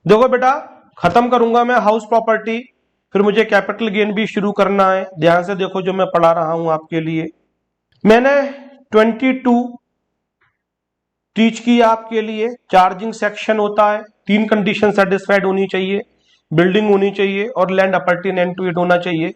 देखो बेटा, खत्म करूंगा मैं हाउस प्रॉपर्टी, फिर मुझे कैपिटल गेन भी शुरू करना है। ध्यान से देखो जो मैं पढ़ा रहा हूं आपके लिए। मैंने 22 टीच किया आपके लिए। चार्जिंग सेक्शन होता है, 3 कंडीशन सेटिस्फाइड होनी चाहिए, बिल्डिंग होनी चाहिए और लैंड अपर्टेनेंट टू इट होना चाहिए।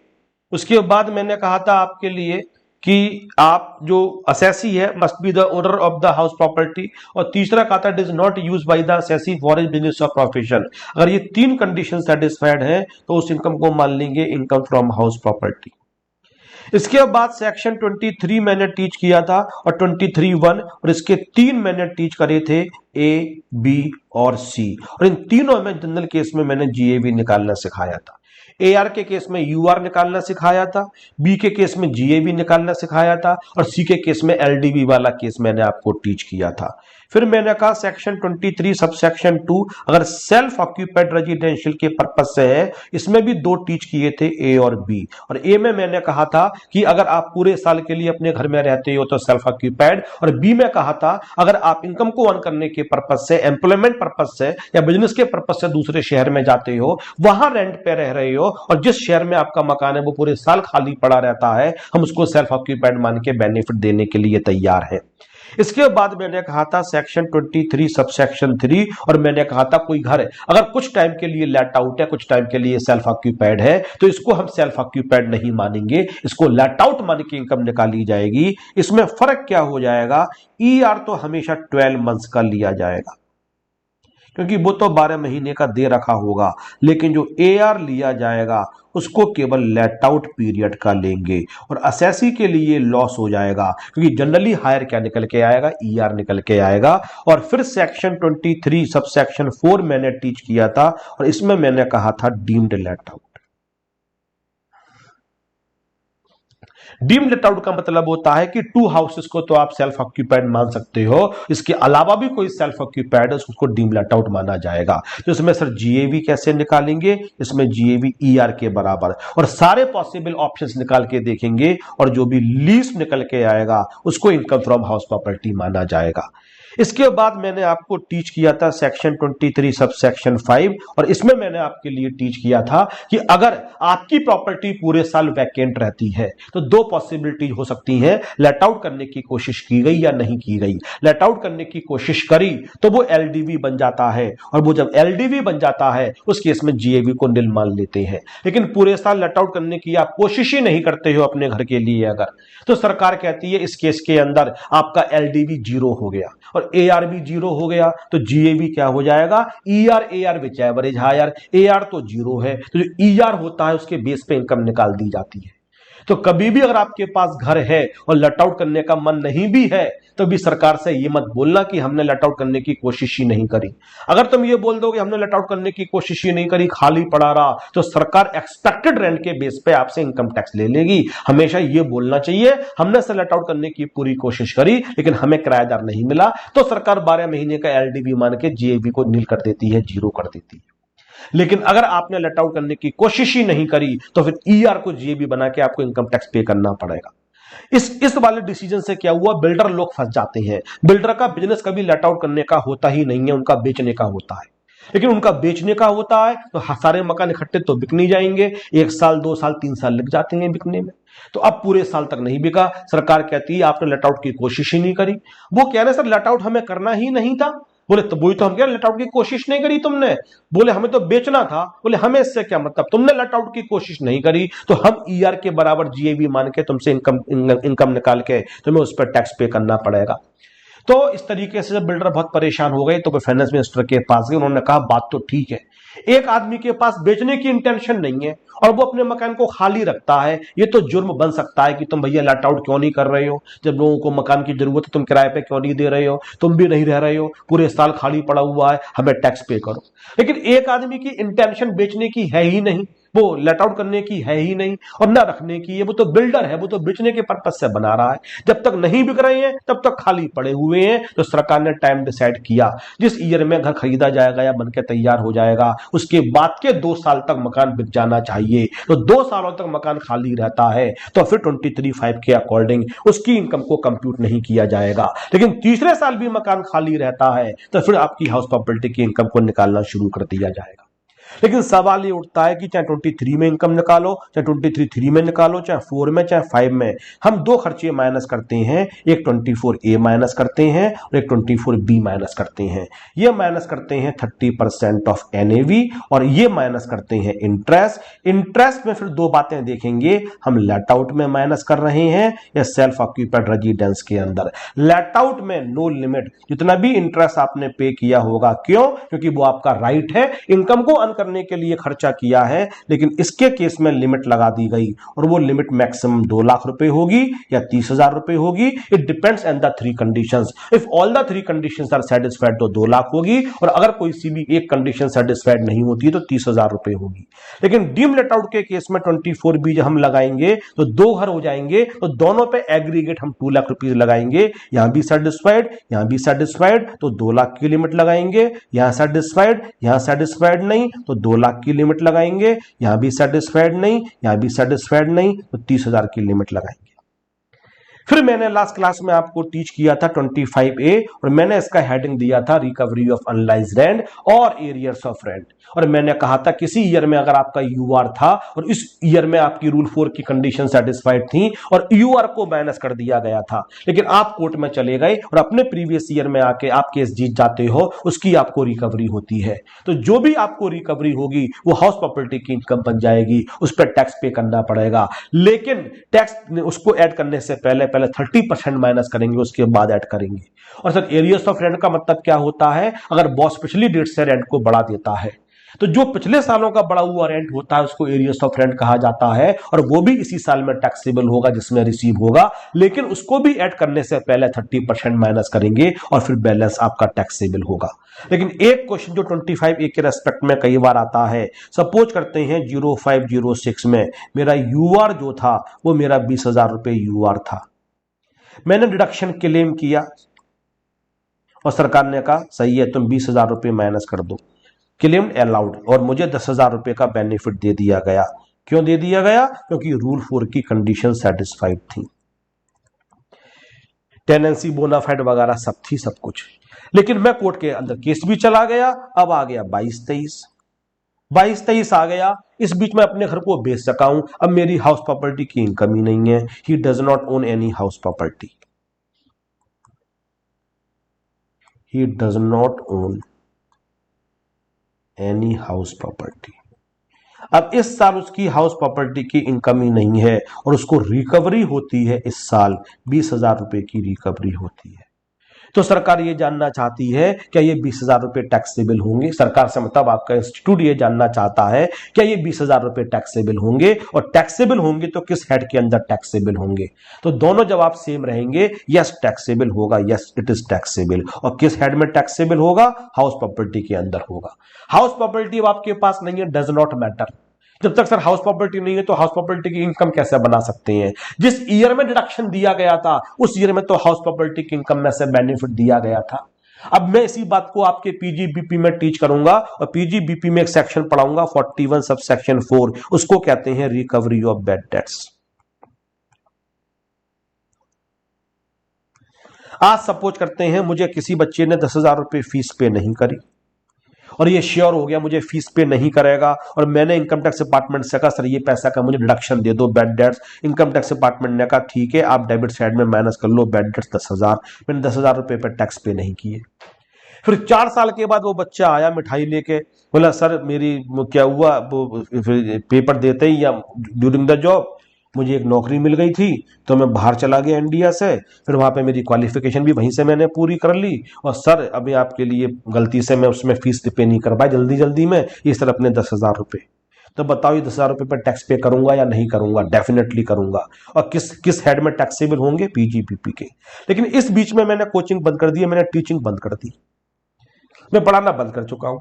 उसके बाद मैंने कहा था आपके लिए कि आप जो असेसी है must be the owner of the house property, और तीसरा कहा था it is not use by the assessee for his business और प्रोफेशन। अगर ये 3 कंडीशन सेटिस्फाइड है तो उस इनकम को मान लेंगे इनकम फ्रॉम हाउस प्रॉपर्टी। इसके बाद सेक्शन 23 मैंने टीच किया था और 23(1), और इसके 3 मैंने टीच करे थे, ए, बी और सी। और इन तीनों में जनरल केस में मैंने जीएवी निकालना सिखाया था। एआर के केस में यूआर निकालना सिखाया था, बी के केस में जीएवी निकालना सिखाया था, और सी के केस में एलडीवी वाला केस मैंने आपको टीच किया था। फिर मैंने कहा सेक्शन 23 सब सेक्शन 2 अगर सेल्फ ऑक्यूपाइड रेजिडेंशियल के पर्पज से है, इसमें भी 2 टीच किए थे, ए और बी। और ए में मैंने कहा था कि अगर आप पूरे साल के लिए अपने घर में रहते हो तो सेल्फ ऑक्यूपाइड, और बी में कहा था अगर आप इनकम को अर्न करने के पर्पज से, एम्प्लॉयमेंट पर्पज से या बिजनेस के पर्पज से दूसरे शहर में जाते हो, वहां रेंट पे रह रहे हो और जिस शहर में आपका मकान है वो पूरे साल खाली पड़ा रहता है, हम उसको सेल्फ ऑक्यूपाइड मान के बेनिफिट देने के लिए तैयार है। इसके बाद मैंने कहा था सेक्शन 23 सब सेक्शन 3, और मैंने कहा था कोई घर अगर कुछ टाइम के लिए लेट आउट है, कुछ टाइम के लिए सेल्फ ऑक्यूपाइड है, तो इसको हम सेल्फ ऑक्यूपाइड नहीं मानेंगे, इसको लेट आउट मान के इनकम निकाली जाएगी। इसमें फर्क क्या हो जाएगा, ईआर तो हमेशा 12 मंथ्स का लिया जाएगा क्योंकि वो तो 12 महीने का दे रखा होगा, लेकिन जो एआर लिया जाएगा उसको केवल लेट आउट पीरियड का लेंगे, और असेसी के लिए लॉस हो जाएगा क्योंकि जनरली हायर क्या निकल के आएगा, ईआर निकल के आएगा। और फिर सेक्शन 23 सब सेक्शन 4 मैंने टीच किया था, और इसमें मैंने कहा था deemed let out. Deemed let out का मतलब होता है कि 2 हाउसेस को तो आप सेल्फ ऑक्यूपाइड मान सकते हो, इसके अलावा भी कोई सेल्फ ऑक्यूपाइड है उसको डीम्ड लेट आउट माना जाएगा। तो इसमें सर जीएवी कैसे निकालेंगे, इसमें जीएवी ईआर के बराबर, और सारे पॉसिबल ऑप्शंस निकाल के देखेंगे और जो भी लीस्ट निकल के आएगा उसको इनकम फ्रॉम हाउस प्रॉपर्टी माना जाएगा। इसके बाद मैंने आपको टीच किया था सेक्शन 23 सब सेक्शन 5, और इसमें मैंने आपके लिए टीच किया था कि अगर आपकी प्रॉपर्टी पूरे साल वैकेंट रहती है तो 2 पॉसिबिलिटी हो सकती हैं, लेट आउट करने की कोशिश की गई या नहीं की गई। लेट आउट करने की कोशिश करी तो वो एलडीवी बन जाता है, और वो जब एलडीवी बन जाता है उस केस में जीएवी को निल मान लेते हैं। लेकिन पूरे साल लेट आउट करने की आप कोशिश ही नहीं करते हो अपने घर के लिए अगर, तो सरकार कहती है इस केस के अंदर आपका एलडीवी 0 हो गया और एआर भी 0 हो गया, तो जीएवी क्या हो जाएगा, ईआर एआर विच एवरेज हायर। एआर तो 0 है तो जो ईआर होता है उसके बेस पे इनकम निकाल दी जाती है। तो कभी भी अगर आपके पास घर है और लट आउट करने का मन नहीं भी है तो भी सरकार से ये मत बोलना कि हमने लट आउट करने की कोशिश ही नहीं करी। अगर तुम ये बोल दो कि हमने लट आउट करने की कोशिश ही नहीं करी, खाली पड़ा रहा, तो सरकार एक्सपेक्टेड रेंट के बेस पे आपसे इनकम टैक्स ले लेगी। हमेशा ये बोलना चाहिए हमने से लट आउट करने की पूरी कोशिश करी लेकिन हमें किराएदार नहीं मिला, तो सरकार 12 महीने का एलडीवी मान के जीएबी को नील कर देती है, 0 कर देती है। लेकिन अगर आपने लेट आउट करने की कोशिश ही नहीं करी तो फिर ईआर को जीएबी बना के आपको इनकम टैक्स पे करना पड़ेगा। इस वाले डिसीजन से क्या हुआ, बिल्डर लोग फंस जाते हैं। बिल्डर का बिजनेस कभी लेट आउट करने का होता ही नहीं है, उनका बेचने का होता है। लेकिन उनका बेचने का होता है तो सारे मकान इकट्ठे तो बिक नहीं जाएंगे, 1 साल 2 साल 3 साल लग जाते हैं बिकने में। तो अब पूरे साल तक नहीं बिका, सरकार कहती है आपने लेट आउट की कोशिश ही नहीं करी। वो कह रहे सर लेट आउट हमें करना ही नहीं था। बोले तो वही तो हम कह रहे, लेट आउट की कोशिश नहीं करी तुमने। बोले हमें तो बेचना था। बोले हमें इससे क्या मतलब, तुमने लेट आउट की कोशिश नहीं करी तो हम ईआर के बराबर जीएबी मान के तुमसे इनकम निकाल के तुम्हें उस पर टैक्स पे करना पड़ेगा। तो इस तरीके से जब बिल्डर बहुत परेशान हो गए तो वो फाइनेंस मिनिस्टर के पास गए। उन्होंने कहा बात तो ठीक है, एक आदमी के पास बेचने की इंटेंशन नहीं है और वो अपने मकान को खाली रखता है, ये तो जुर्म बन सकता है कि तुम भैया लेट आउट क्यों नहीं कर रहे हो, जब लोगों को मकान की जरूरत है तुम किराए पे क्यों नहीं दे रहे हो, तुम भी नहीं रह रहे हो, पूरे साल खाली पड़ा हुआ है, हमें टैक्स पे करो। लेकिन एक आदमी की इंटेंशन बेचने की है ही नहीं, वो लेट आउट करने की है ही नहीं और ना रखने की है, वो तो बिल्डर है, वो तो बेचने के पर्पज से बना रहा है। जब तक नहीं बिक रहे हैं तब तक खाली पड़े हुए हैं। तो सरकार ने टाइम डिसाइड किया, जिस ईयर में घर खरीदा जाएगा या बनकर तैयार हो जाएगा उसके बाद के 2 साल तक मकान बिक जाना चाहिए। तो 2 सालों तक मकान खाली रहता है तो फिर 23(5) के अकॉर्डिंग उसकी इनकम को कंप्यूट नहीं किया जाएगा। लेकिन तीसरे साल भी मकान खाली रहता है तो फिर आपकी हाउस प्रॉपर्टी की इनकम को निकालना शुरू कर दिया जाएगा। लेकिन सवाल ये उठता है कि चाहे 23 में इनकम निकालो, चाहे 23(3) में निकालो, चाहे 4 में, चाहे 5 में, हम 2 खर्चे माइनस करते हैं, एक 24A माइनस करते हैं और एक 24B माइनस करते हैं। ये माइनस करते हैं 30% ऑफ NAV और ये माइनस करते हैं इंटरेस्ट। इंटरेस्ट में फिर 2 बातें देखेंगे, हम लेट आउट में माइनस कर रहे हैं या सेल्फ ऑक्यूपाइड रेजिडेंस के अंदर। लेट आउट में नो लिमिट, जितना भी इंटरेस्ट आपने पे किया होगा, क्यों? क्योंकि वो आपका राइट है, इनकम को करने के लिए खर्चा किया है। लेकिन इसके केस में लिमिट लगा दी गई और वो लिमिट मैक्सिमम 2 लाख रुपए होगी या 30,000 रुपए होगी। It depends on the 3 conditions. If all the 3 conditions are satisfied तो 2 लाख होगी और अगर कोई सी भी एक कंडीशन सेटिस्फाइड नहीं होती तो 30,000 रुपए होगी। लेकिन डीम लेट आउट के केस में 24B जब हम लगाएंगे तो 2 घर हो जाएंगे तो दोनों पे एग्रीगेट हम 2 लाख रुपए लगाएंगे। यहां भी सेटिस्फाइड, यहां भी सेटिस्फाइड तो 2 लाख की लिमिट लगाएंगे। यहां सेटिस्फाइड, यहां सेटिस्फाइड नहीं तो 2 लाख की लिमिट लगाएंगे। यहां भी सेटिस्फाइड नहीं, यहां भी सेटिस्फाइड नहीं तो 30,000 की लिमिट लगाएंगे। फिर मैंने लास्ट क्लास में आपको टीच किया था 25A और मैंने इसका हेडिंग दिया था रिकवरी ऑफ अनलाइज्ड रेंट और एरियर्स ऑफ रेंट। और मैंने कहा था किसी ईयर में अगर आपका यूआर था और इस ईयर में आपकी रूल 4 की कंडीशन सेटिस्फाइड थी और यूआर को माइनस कर दिया गया था, लेकिन आप कोर्ट में चले गए और अपने प्रीवियस ईयर में आके आप केस जीत जाते हो, उसकी आपको रिकवरी होती है। तो जो भी आपको रिकवरी होगी वो हाउस प्रॉपर्टी की इनकम बन जाएगी, उस पर टैक्स पे करना पड़ेगा। लेकिन टैक्स उसको ऐड करने से पहले 30% माइनस करेंगे, उसके बाद ऐड करेंगे। और सर एरियर्स ऑफ रेंट का मतलब क्या होता है? अगर बॉस पिछली डेट से रेंट को बढ़ा देता है तो जो पिछले सालों का बढ़ा हुआ रेंट होता है उसको एरियर्स ऑफ रेंट कहा जाता है और वो भी इसी साल में टैक्सेबल होगा जिसमें रिसीव होगा। लेकिन उसको भी ऐड करने से पहले 30% माइनस करेंगे और फिर बैलेंस आपका टैक्सेबल होगा। लेकिन एक क्वेश्चन जो 25A के रेस्पेक्ट में कई बार आता है, सपोज करते हैं 0506 में मेरा यूआर जो था वो मेरा 20,000 रुपए यूआर था। मैंने डिडक्शन क्लेम किया और सरकार ने कहा सही है तुम 20,000 रुपए माइनस कर दो। क्लेम अलाउड और मुझे 10,000 रुपए का बेनिफिट दे दिया गया। क्यों दे दिया गया? क्योंकि रूल 4 की कंडीशन सेटिस्फाइड थी, टेनेंसी बोनाफाइड वगैरह सब थी, सब कुछ। लेकिन मैं कोर्ट के अंदर केस भी चला गया। अब आ गया 22-23 आ गया। इस बीच में अपने घर को बेच सका हूं। अब मेरी हाउस प्रॉपर्टी की इनकम ही नहीं है। He does not own any house property. He does not own any house property. अब इस साल उसकी हाउस प्रॉपर्टी की इनकम ही नहीं है और उसको रिकवरी होती है। इस साल 20,000 रुपए की रिकवरी होती है। तो सरकार ये जानना चाहती है क्या ये 20,000 रुपए टैक्सेबल होंगे? सरकार से मतलब आपका इंस्टीट्यूट ये जानना चाहता है क्या ये 20,000 रुपए टैक्सेबल होंगे, और टैक्सेबल होंगे तो किस हेड के अंदर टैक्सेबल होंगे? तो दोनों जवाब सेम रहेंगे, यस टैक्सेबल होगा, यस इट इज टैक्सेबल। और किस हेड में टैक्सेबल होगा? हाउस प्रॉपर्टी के अंदर होगा। हाउस प्रॉपर्टी आपके पास नहीं है, डज नॉट मैटर। जब तक सर हाउस प्रॉपर्टी नहीं है तो हाउस प्रॉपर्टी की इनकम कैसे बना सकते हैं? जिस ईयर में डिडक्शन दिया गया था उस ईयर में तो हाउस प्रॉपर्टी की इनकम में से बेनिफिट दिया गया था। अब मैं इसी बात को आपके पीजीबीपी में टीच करूंगा और पीजीबीपी में एक सेक्शन पढ़ाऊंगा 41 सब सेक्शन 4, उसको कहते हैं रिकवरी ऑफ बैड डेट्स। आज सपोज करते हैं मुझे किसी बच्चे ने 10,000 रुपए फीस पे नहीं करी और ये श्योर हो गया मुझे फीस पे नहीं करेगा, और मैंने इनकम टैक्स डिपार्टमेंट से कहा सर ये पैसा का मुझे डिडक्शन दे दो bad debts. Income tax department ने कहा ठीक है आप डेबिट साइड में माइनस कर लो बैड डेट्स 10,000। मैंने 10,000 रुपए पर टैक्स पे नहीं किए। फिर 4 साल के बाद वो बच्चा आया मिठाई लेके, बोला सर मेरी क्या हुआ, पेपर देते ही या ड्यूरिंग द जॉब मुझे एक नौकरी मिल गई थी तो मैं बाहर चला गया इंडिया से, फिर वहां पे मेरी क्वालिफिकेशन भी वहीं से मैंने पूरी कर ली, और सर अभी आपके लिए गलती से मैं उसमें फीस पे नहीं कर पाया जल्दी में, ये सर अपने 10,000 रुपए। तो बताओ ये 10,000 रुपए पर टैक्स पे करूंगा या नहीं करूंगा? डेफिनेटली करूंगा। और किस हेड में टैक्सेबल होंगे? पीजीबीपी के। लेकिन इस बीच में मैंने कोचिंग बंद कर दी, मैंने टीचिंग बंद कर दी, मैं पढ़ाना बंद कर चुका हूं।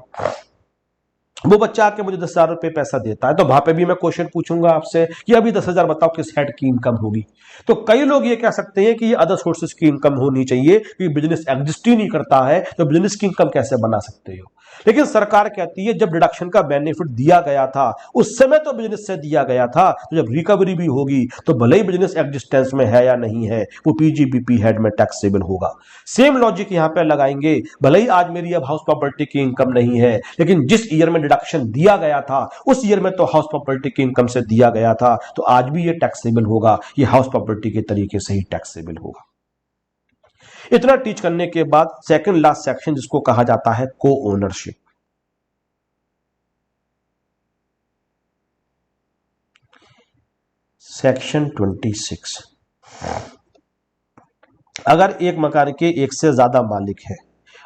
वो बच्चा आके मुझे 10,000 रुपए पैसा देता है, तो वहां पे भी मैं क्वेश्चन पूछूंगा आपसे कि अभी 10,000 बताओ किस हेड की इनकम होगी। तो कई लोग ये कह सकते हैं कि ये अदर सोर्सेज की इनकम होनी चाहिए, कि बिजनेस एग्जिस्ट ही नहीं करता है तो बिजनेस की इनकम कैसे बना सकते हो। लेकिन सरकार कहती है जब डिडक्शन का बेनिफिट दिया गया था उस समय तो बिजनेस से दिया गया था, तो जब रिकवरी भी होगी तो भले ही बिजनेस एग्जिस्टेंस में है या नहीं है, वो पीजीबीपी हेड में टैक्सेबल होगा। सेम लॉजिक यहां पे लगाएंगे, भले ही आज मेरी अब हाउस प्रॉपर्टी की इनकम नहीं है, लेकिन जिस ईयर में डिडक्शन दिया गया था उस ईयर में तो हाउस प्रॉपर्टी की इनकम से दिया गया था, तो आज भी ये टैक्सेबल होगा, ये हाउस प्रॉपर्टी के तरीके से ही टैक्सेबल होगा। इतना टीच करने के बाद सेकंड लास्ट सेक्शन जिसको कहा जाता है को ओनरशिप। सेक्शन 26, अगर एक मकान के एक से ज्यादा मालिक है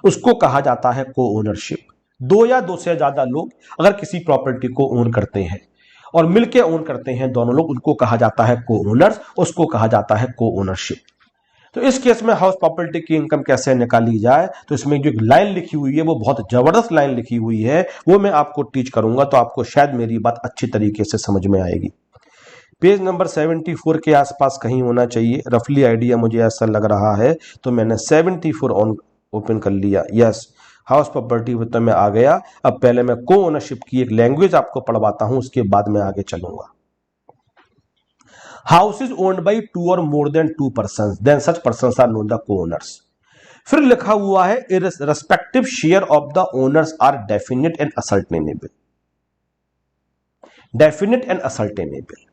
उसको कहा जाता है को ओनरशिप। दो या दो से ज्यादा लोग अगर किसी प्रॉपर्टी को ओन करते हैं और मिलके ओन करते हैं दोनों लोग, उनको कहा जाता है को ओनर्स, उसको कहा जाता है को ओनरशिप। तो इस केस में हाउस प्रॉपर्टी की इनकम कैसे निकाली जाए, तो इसमें जो लाइन लिखी हुई है वो बहुत जबरदस्त लाइन लिखी हुई है, वो मैं आपको टीच करूंगा, तो आपको शायद मेरी बात अच्छी तरीके से समझ में आएगी। पेज नंबर 74 के आसपास कहीं होना चाहिए, रफली आइडिया मुझे ऐसा लग रहा है, तो मैंने 74 ऑन ओपन कर लिया। यस, हाउस प्रॉपर्टी तो मैं आ गया। अब पहले मैं को ओनरशिप की एक लैंग्वेज आपको पढ़वाता हूं, उसके बाद मैं आगे चलूंगा। हाउस इज ओन्ड बाई 2 और more than 2 person, then such person are known the co owners. फिर लिखा हुआ है respective share of the owners are definite and ascertainable. Definite and ascertainable,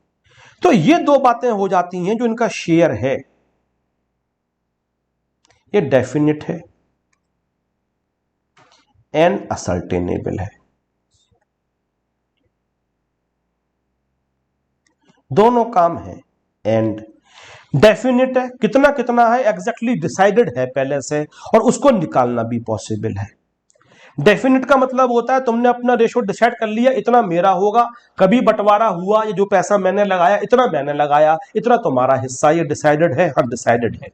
तो ये दो बातें हो जाती हैं। जो इनका शेयर है ये डेफिनेट है एंड असर्टेनेबल है, दोनों काम है। एंड डेफिनेट है, कितना कितना है एग्जैक्टली डिसाइडेड है पहले से, और उसको निकालना भी पॉसिबल है। डेफिनेट का मतलब होता है तुमने अपना रेशो डिसाइड कर लिया, इतना मेरा होगा, कभी बंटवारा हुआ, ये जो पैसा मैंने लगाया इतना मैंने लगाया, इतना तुम्हारा हिस्सा, ये डिसाइडेड है। हाँ डिसाइडेड है,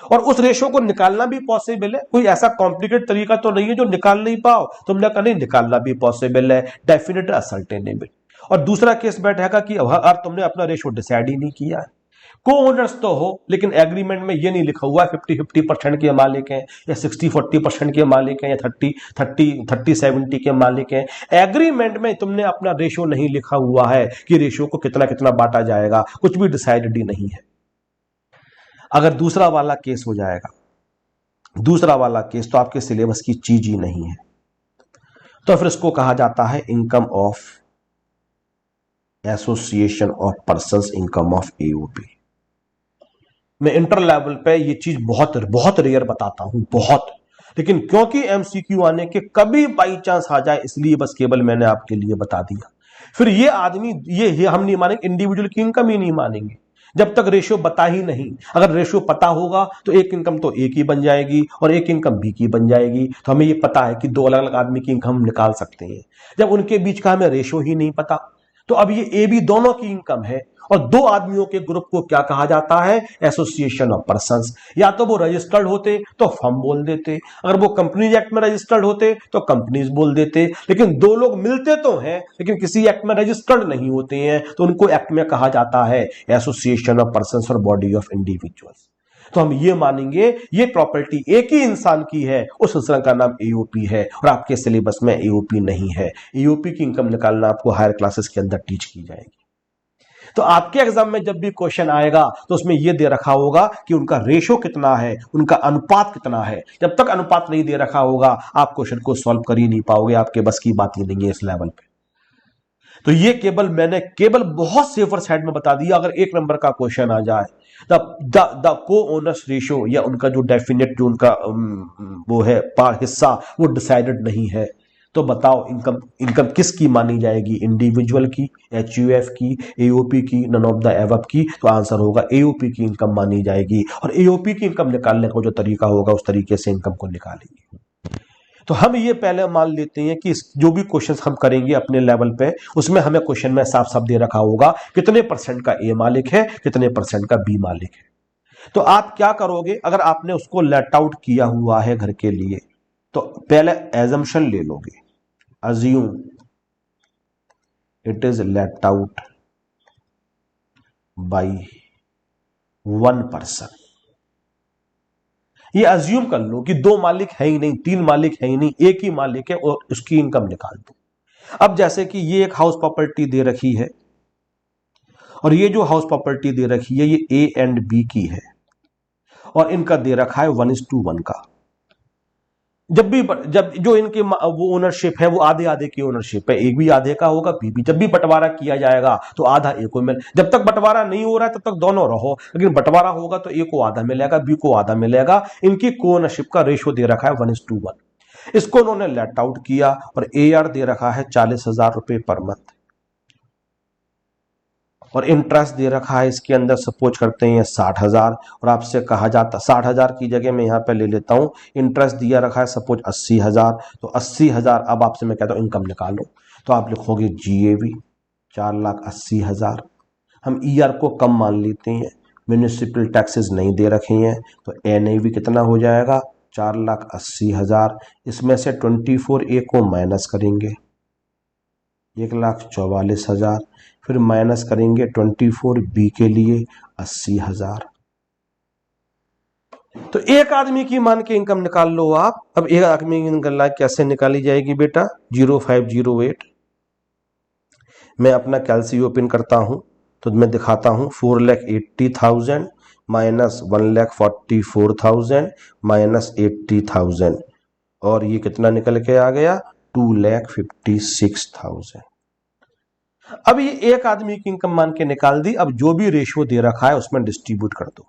और उस रेशो को निकालना भी पॉसिबल है। कोई ऐसा कॉम्प्लिकेट तरीका तो नहीं है जो निकाल नहीं पाओ, तुमने कहा नहीं निकालना भी पॉसिबल है। Definite ascertainable. और दूसरा केस बैठेगा कि अगर तुमने अपना रेशो डिसाइड ही नहीं किया, को ओनर्स तो हो लेकिन एग्रीमेंट में ये नहीं लिखा हुआ 50-50% के मालिक हैं, या 60-40% के मालिक हैं, या 30-70 के मालिक हैं। एग्रीमेंट में तुमने अपना रेशो नहीं लिखा हुआ है कि रेशो को कितना कितना बांटा जाएगा, कुछ भी डिसाइडेड ही नहीं है। अगर दूसरा वाला केस हो जाएगा, दूसरा वाला केस तो आपके सिलेबस की चीज ही नहीं है, तो फिर इसको कहा जाता है income of association of persons, income of AOP. मैं इंटर लेवल पे ये चीज बहुत बहुत रेयर बताता हूं, बहुत, लेकिन क्योंकि एमसीक्यू आने के कभी बाई चांस आ जाए इसलिए बस केवल मैंने आपके लिए बता दिया। फिर ये आदमी ये हम नहीं मानेंगे, इंडिविजुअल की इनकम ही नहीं मानेंगे जब तक रेशियो बता ही नहीं। अगर रेशियो पता होगा तो एक इनकम तो ए की बन जाएगी और एक इनकम बी की बन जाएगी, तो हमें ये पता है कि दो अलग अलग आदमी की इनकम हम निकाल सकते हैं। जब उनके बीच का हमें रेशियो ही नहीं पता, तो अब ये ए बी दोनों की इनकम है, और दो आदमियों के ग्रुप को क्या कहा जाता है, एसोसिएशन ऑफ पर्संस। या तो वो रजिस्टर्ड होते तो फर्म बोल देते, अगर वो कंपनीज एक्ट में रजिस्टर्ड होते तो कंपनीज बोल देते, लेकिन दो लोग मिलते तो हैं लेकिन किसी एक्ट में रजिस्टर्ड नहीं होते हैं, तो उनको एक्ट में कहा जाता है एसोसिएशन ऑफ पर्संस और बॉडी ऑफ इंडिविजुअल्स। तो हम ये मानेंगे ये प्रॉपर्टी एक ही इंसान की है, उस इंसान का नाम एओपी है, और आपके सिलेबस में एओपी नहीं है। एओपी की इनकम निकालना आपको हायर क्लासेस के अंदर टीच की जाएगी। तो आपके एग्जाम में जब भी क्वेश्चन आएगा तो उसमें यह दे रखा होगा कि उनका रेशो कितना है, उनका अनुपात कितना है। जब तक अनुपात नहीं दे रखा होगा आप क्वेश्चन को सॉल्व कर ही नहीं पाओगे, आपके बस की बात ही नहीं है इस लेवल पे। तो ये मैंने केवल बहुत सेफर साइड में बता दिया। अगर एक नंबर का क्वेश्चन आ जाए द को ओनर्स रेशियो, या उनका जो डेफिनेट जो उनका वो है हिस्सा वो डिसाइडेड नहीं है, तो बताओ इनकम किसकी मानी जाएगी, इंडिविजुअल की, एचयूएफ की, एओपी की, नन ऑफ द एबव की। तो आंसर होगा एओपी की इनकम मानी जाएगी, और एओपी की इनकम निकालने का जो तरीका होगा उस तरीके से इनकम को निकालेंगे। तो हम ये पहले मान लेते हैं कि जो भी क्वेश्चन हम करेंगे अपने लेवल पे, उसमें हमें क्वेश्चन में साफ साफ दे रखा होगा कितने परसेंट का ए मालिक है, कितने परसेंट का बी मालिक है। तो आप क्या करोगे, अगर आपने उसको लेट आउट किया हुआ है घर के लिए, तो पहले एजम्पशन ले लोगे, assume it is let out by one person. ये अज्यूम कर लो कि दो मालिक है ही नहीं, तीन मालिक है ही नहीं, एक ही मालिक है और उसकी इनकम निकाल दो। अब जैसे कि ये एक हाउस प्रॉपर्टी दे रखी है और ये जो हाउस प्रॉपर्टी दे रखी है ये ए एंड बी की है और इनका दे रखा है 1:1 का। जब जो इनके वो ओनरशिप है वो आधे आधे की ओनरशिप है, एक भी आधे का होगा, बी भी। जब भी बंटवारा किया जाएगा तो आधा ए को मिल, जब तक बंटवारा नहीं हो रहा है तब तक दोनों रहो, लेकिन बंटवारा होगा तो ए को आधा मिलेगा, बी को आधा मिलेगा। इनकी को ओनरशिप का रेशियो दे रखा है 1:1। इसको उन्होंने लेट आउट किया और ए आर दे रखा है 40,000 रुपए पर मंथ और इंटरेस्ट दे रखा है इसके अंदर सपोज करते हैं 60,000 और आपसे कहा जाता 60,000 की जगह मैं यहां पे ले लेता हूं इंटरेस्ट दिया रखा है सपोज 80,000। तो 80,000 अब आपसे मैं कहता हूं इनकम निकालो तो आप लिखोगे GAV 4,80,000। हम ER को कम मान लेते हैं, म्यूनिसिपल टैक्सेस नहीं दे रखे हैं तो NAV कितना हो जाएगा 4,80,000। इसमें से 24A को माइनस करेंगे 1,44,000, फिर माइनस करेंगे 24B के लिए 80,000। तो एक आदमी की मान के इनकम निकाल लो आप। अब एक आदमी की इनकम कैसे निकाली जाएगी बेटा 0508। मैं अपना कैलसी ओपन करता हूं तो मैं दिखाता हूं 4,80,000 माइनस 1,44,000 माइनस 80,000 और ये कितना निकल के आ गया 2,56,000। अब ये एक आदमी की इनकम मान के निकाल दी। अब जो भी रेशियो दे रखा है उसमें डिस्ट्रीब्यूट कर दो।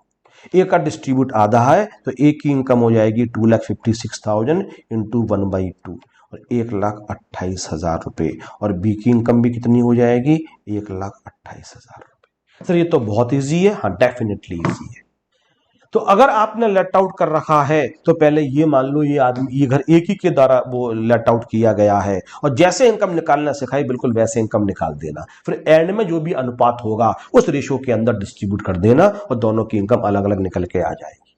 ए का डिस्ट्रीब्यूट आधा है तो ए की इनकम हो जाएगी 2,56,000 इंटू 1/2 और 1,28,000 रुपए और बी की इनकम भी कितनी हो जाएगी 1,28,000 रुपए। सर ये तो बहुत इजी है। हाँ डेफिनेटली इजी है। तो अगर आपने लेट आउट कर रखा है तो पहले ये मान लो ये आदमी ये घर एक ही के द्वारा वो लेट आउट किया गया है और जैसे इनकम निकालना सिखाई बिल्कुल वैसे इनकम निकाल देना। फिर एंड में जो भी अनुपात होगा उस रेशो के अंदर डिस्ट्रीब्यूट कर देना और दोनों की इनकम अलग अलग निकल के आ जाएगी।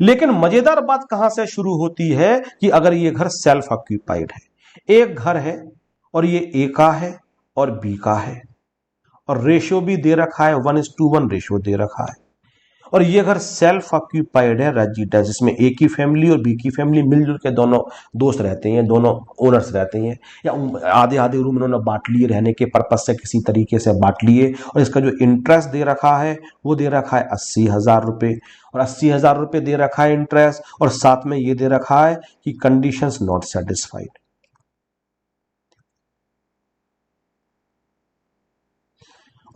लेकिन मजेदार बात कहां से शुरू होती है कि अगर ये घर सेल्फ ऑक्यूपाइड है, एक घर है और ये ए का है और बी का है और रेशियो भी दे रखा है 1:1 रेशियो दे रखा है और ये घर सेल्फ ऑक्यूपाइड है रेजिडेंस, जिसमें ए की फैमिली और बी की फैमिली मिलजुल के दोनों दोस्त रहते हैं, दोनों ओनर्स रहते हैं या आधे आधे रूम इन्होंने बांट लिए रहने के पर्पज से किसी तरीके से बांट लिए और इसका जो इंटरेस्ट दे रखा है वो दे रखा है 80,000 रुपए और 80,000 रुपए दे रखा है इंटरेस्ट और साथ में ये दे रखा है कि कंडीशंस नॉट सेटिस्फाइड।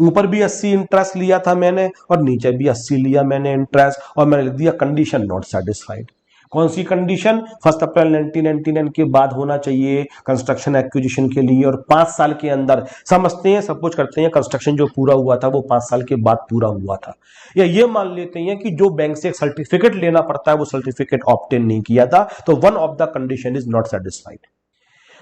ऊपर भी 80 इंटरेस्ट लिया था मैंने और नीचे भी 80 लिया मैंने इंटरेस्ट और मैंने लिख दिया कंडीशन नॉट सेटिस्फाइड। कौन सी कंडीशन 1 अप्रैल 1999 के बाद होना चाहिए कंस्ट्रक्शन एक्विजिशन के लिए और 5 साल के अंदर समझते हैं सपोज करते हैं कंस्ट्रक्शन जो पूरा हुआ था वो 5 साल के बाद पूरा हुआ था या ये मान लेते हैं कि जो बैंक से एक सर्टिफिकेट लेना पड़ता है वो सर्टिफिकेट ऑब्टेन नहीं किया था तो one of the condition is not satisfied.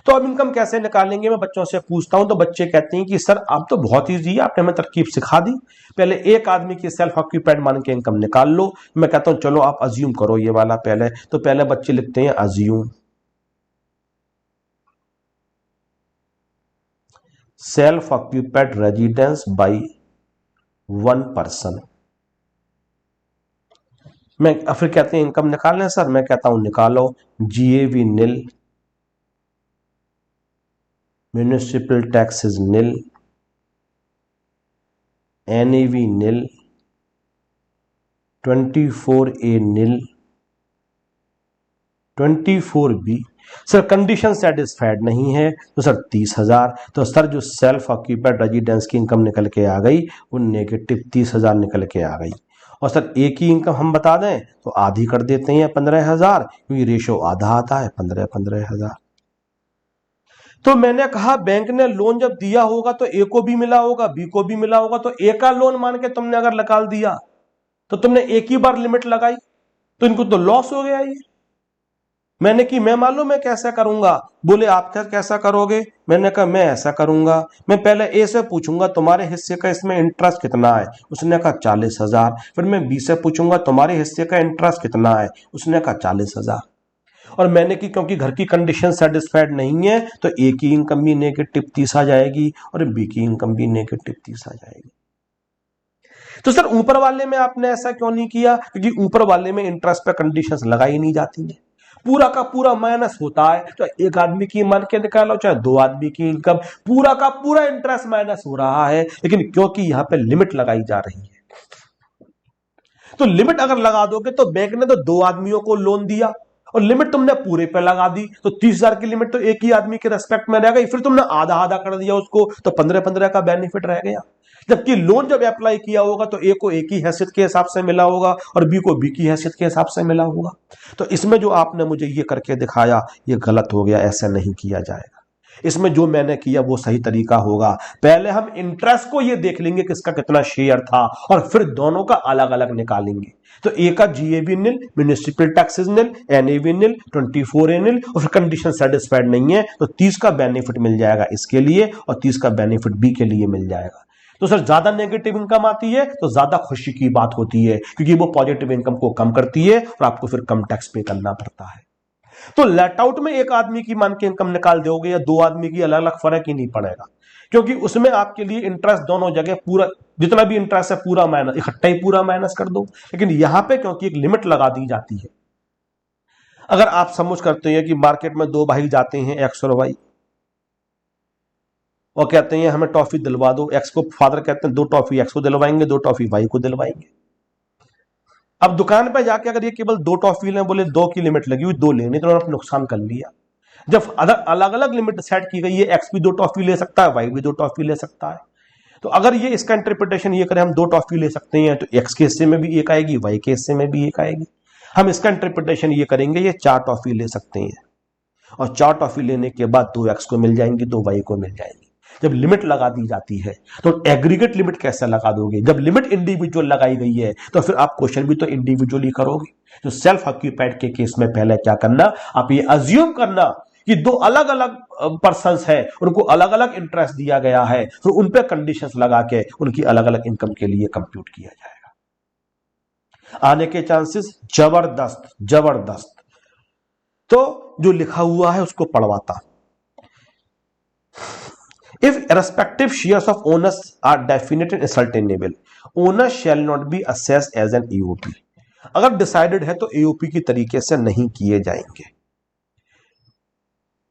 तो अब इनकम कैसे निकालेंगे मैं बच्चों से पूछता हूं तो बच्चे कहते हैं कि सर आप तो बहुत ईजी है, आपने हमें तरकीब सिखा दी। पहले एक आदमी की सेल्फ ऑक्यूपाइड मान के इनकम निकाल लो। मैं कहता हूं चलो आप अज्यूम करो ये वाला पहले। तो पहले बच्चे लिखते हैं assume self occupied residence by one person. मैं फिर कहते हैं इनकम निकालना है सर, मैं कहता हूं निकालो GAV निल, म्यूनिसिपल टैक्सेस निल, NAV निल, 24A निल, 24B। सर कंडीशन सेटिस्फाइड नहीं है तो सर 30,000। तो सर जो सेल्फ ऑक्यूपाइड रेजिडेंस की इनकम निकल के आ गई वो नेगेटिव 30,000 निकल के आ गई। और सर ए की इनकम हम बता दें तो आधी कर देते हैं 15,000 क्योंकि रेशो आधा आता है 15,000। तो मैंने कहा बैंक ने लोन जब दिया होगा तो ए को भी मिला होगा बी को भी मिला होगा, तो ए का लोन मान के तुमने अगर निकाल दिया तो तुमने एक ही बार लिमिट लगाई तो इनको तो लॉस हो गया ये। मैंने कि मैं मालूम मैं कैसा करूंगा। बोले आप कैसा करोगे? मैंने कहा मैं ऐसा करूंगा, मैं पहले ए से पूछूंगा तुम्हारे हिस्से का इसमें इंटरेस्ट कितना है, उसने कहा 40,000। फिर मैं बी से पूछूंगा तुम्हारे हिस्से का इंटरेस्ट कितना है, उसने कहा 40,000। और मैंने की क्योंकि घर की कंडीशन सेटिस्फाइड नहीं है तो ए की इनकम भी नेगेटिव 30 आ जाएगी और बी की इनकम भी नेगेटिव 30 आ जाएगी। तो सर ऊपर वाले में आपने ऐसा क्यों नहीं किया? क्योंकि ऊपर वाले में इंटरेस्ट पे कंडीशंस लगाई नहीं जाती है, पूरा का पूरा माइनस होता है। तो एक आदमी की मान के निकालो चाहे दो आदमी की इनकम, पूरा का पूरा इंटरेस्ट माइनस हो रहा है, लेकिन क्योंकि यहां पे लिमिट लगाई जा रही है। तो लिमिट अगर लगा दोगे तो बैंक ने तो दो आदमियों को लोन दिया और लिमिट तुमने पूरे पे लगा दी, तो 30,000 की लिमिट तो एक ही आदमी के रेस्पेक्ट में रह गई, फिर तुमने आधा आधा कर दिया उसको, तो 15-15 का बेनिफिट रह गया। जबकि लोन जब अप्लाई किया होगा तो ए को ए की हैसियत के हिसाब से मिला होगा और बी को बी की हैसियत के हिसाब से मिला होगा। तो इसमें जो आपने मुझे ये करके दिखाया ये गलत हो गया, ऐसा नहीं किया जाएगा। इसमें जो मैंने किया वो सही तरीका होगा। पहले हम इंटरेस्ट को ये देख लेंगे किसका कितना शेयर था और फिर दोनों का अलग अलग निकालेंगे। तो ए का जीएबी निल, म्युनिसिपल टैक्सेस निल, एनएबी निल, 24 ए निल और फिर कंडीशन सेटिस्फाइड नहीं है तो 30 का बेनिफिट मिल जाएगा इसके लिए और 30 का बेनिफिट बी के लिए मिल जाएगा। तो सर ज्यादा नेगेटिव इनकम आती है तो ज्यादा खुशी की बात होती है क्योंकि वो पॉजिटिव इनकम को कम करती है और आपको फिर कम टैक्स पे करना पड़ता है। तो लेट आउट में एक आदमी की मान के इनकम निकाल दोगे या दो आदमी की, अलग अलग फर्क ही नहीं पड़ेगा, क्योंकि उसमें आपके लिए इंटरेस्ट दोनों जगह पूरा जितना भी इंटरेस्ट है पूरा माइनस, इकट्ठा ही पूरा माइनस कर दो। लेकिन यहां पे क्योंकि एक लिमिट लगा दी जाती है, अगर आप समझ करते हैं कि मार्केट में दो भाई जाते हैं एक्स और वाई और कहते हैं हमें टॉफी दिलवा दो, एक्स को फादर कहते हैं दो टॉफी एक्स को दिलवाएंगे, दो टॉफी वाई को दिलवाएंगे। अब दुकान पे जाके अगर ये केवल दो टॉफी लें, बोले दो की लिमिट लगी हुई, दो लेने तो उन्होंने नुकसान कर लिया। जब अलग अलग लिमिट सेट की गई है, एक्स भी दो टॉफी ले सकता है, वाई भी दो टॉफी ले सकता है, तो अगर ये इसका इंटरप्रिटेशन ये करें हम दो टॉफी ले सकते हैं तो एक्स के हिस्से में भी एक आएगी, वाई के हिस्से में भी एक आएगी। हम इसका इंटरप्रिटेशन ये करेंगे ये चार टॉफी ले सकते हैं और चार टॉफी लेने के बाद दो एक्स को मिल जाएंगी, दो वाई को मिल जाएंगी। जब लिमिट लगा दी जाती है तो एग्रीगेट लिमिट कैसे लगा दोगे? जब लिमिट इंडिविजुअल लगाई गई है तो फिर आप क्वेश्चन भी तो इंडिविजुअली करोगे। तो सेल्फ ऑक्यूपाइड के केस में पहले क्या करना, आप ये अज्यूम करना कि दो अलग अलग पर्संस हैं, उनको अलग अलग इंटरेस्ट दिया गया है, फिर उन पे कंडीशंस लगा के उनकी अलग अलग इनकम के लिए कंप्यूट किया जाएगा। आने के चांसेस जबरदस्त जबरदस्त। तो जो लिखा हुआ है उसको पढ़वाता। If respective shares of owners are definite and ascertainable, owners shall not be assessed as an EOP. अगर डिसाइडेड है तो EOP की तरीके से नहीं किए जाएंगे।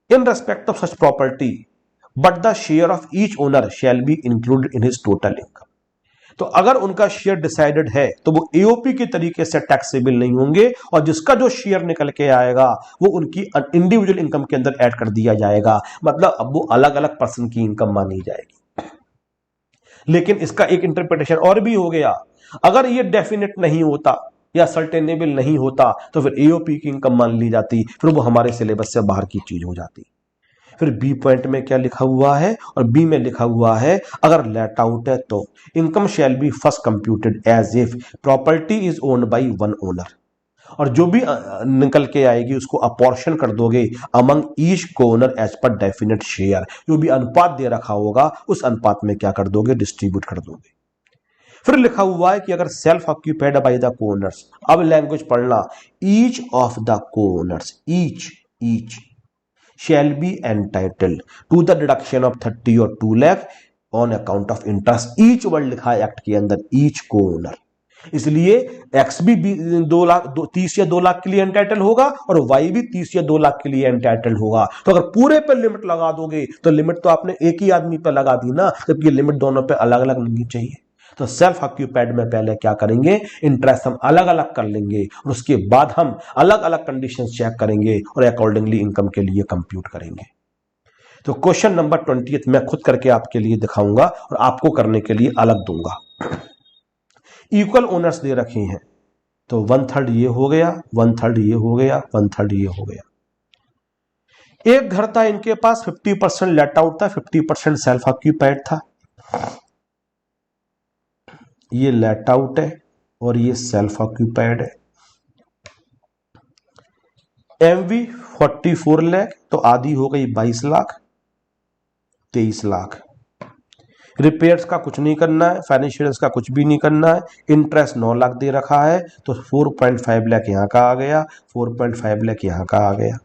In respect of such property, but the share of each owner shall be included in his total income. तो अगर उनका शेयर डिसाइडेड है तो वो एओपी के तरीके से टैक्सेबल नहीं होंगे और जिसका जो शेयर निकल के आएगा वो उनकी इंडिविजुअल इनकम के अंदर ऐड कर दिया जाएगा। मतलब अब वो अलग अलग पर्सन की इनकम मानी जाएगी। लेकिन इसका एक इंटरप्रिटेशन और भी हो गया, अगर ये डेफिनेट नहीं होता या सर्टेनेबल नहीं होता तो फिर एओपी की इनकम मान ली जाती, फिर वो हमारे सिलेबस से बाहर की चीज हो जाती। फिर बी पॉइंट में क्या लिखा हुआ है और बी में लिखा हुआ है अगर लेट आउट है तो income shall be first computed as if property is owned by one owner, और जो भी निकल के आएगी उसको अपॉर्शन कर दोगे among each co owner as per definite share. जो भी अनुपात दे रखा होगा उस अनुपात में क्या कर दोगे, डिस्ट्रीब्यूट कर दोगे। फिर लिखा हुआ है कि अगर self occupied by the coowners, अब लैंग्वेज पढ़ना, each of the coowners, each shall be entitled to the deduction of 30 or 2 lakh on account of interest। each word लिखा है एक्ट के अंदर, each को ओनर, इसलिए एक्स भी 2 लाख 30 या 2 लाख के लिए एंटाइटल होगा और वाई भी 30 या 2 लाख के लिए एंटाइटल होगा। तो अगर पूरे पे लिमिट लगा दोगे तो लिमिट तो आपने एक ही आदमी पे लगा दी ना, जबकि लिमिट दोनों पे अलग अलग लगनी चाहिए। तो सेल्फ ऑक्यूपाइड में पहले क्या करेंगे, इंटरेस्ट हम अलग अलग कर लेंगे और उसके बाद हम अलग अलग कंडीशंस चेक करेंगे और अकॉर्डिंगली इनकम के लिए कंप्यूट करेंगे। तो क्वेश्चन नंबर 20 मैं खुद करके आपके लिए दिखाऊंगा और आपको करने के लिए अलग दूंगा। इक्वल ओनर्स दे रखे हैं तो 1/3 ये हो गया, 1/3 ये हो गया, 1/3 ये हो गया। एक घर था इनके पास, 50% लेट आउट था, 50% सेल्फ ऑक्यूपाइड था। ये लेट आउट है और ये सेल्फ ऑक्यूपाइड है। एमवी 44 लाख तो आधी हो गई 22 लाख, 23 लाख। रिपेयर्स का कुछ नहीं करना है, फाइनेंशियल्स का कुछ भी नहीं करना है, इंटरेस्ट 9 लाख दे रखा है तो 4.5 लाख यहाँ का आ गया, 4.5 लाख यहाँ का आ गया।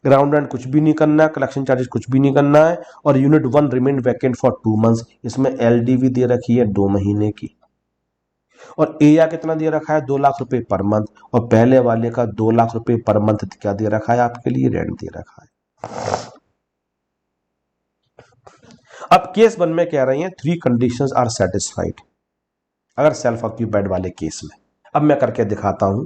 ग्राउंड रेंट कुछ भी नहीं करना है, कलेक्शन चार्जेस कुछ भी नहीं करना है, और unit 1 remain vacant for 2 months, इसमें एलडीवी दे रखी है 2 महीने की, और एया कितना दे रखा है 2 लाख रुपए पर मंथ, और पहले वाले का 2 लाख रुपए पर मंथ क्या दे रखा है आपके लिए, रेंट दे रखा है। अब केस 1 में कह रही हैं 3 कंडीशंस आर सेटिस्फाइड, अगर सेल्फ ऑक्यूपाइड वाले केस में। अब मैं करके दिखाता हूं।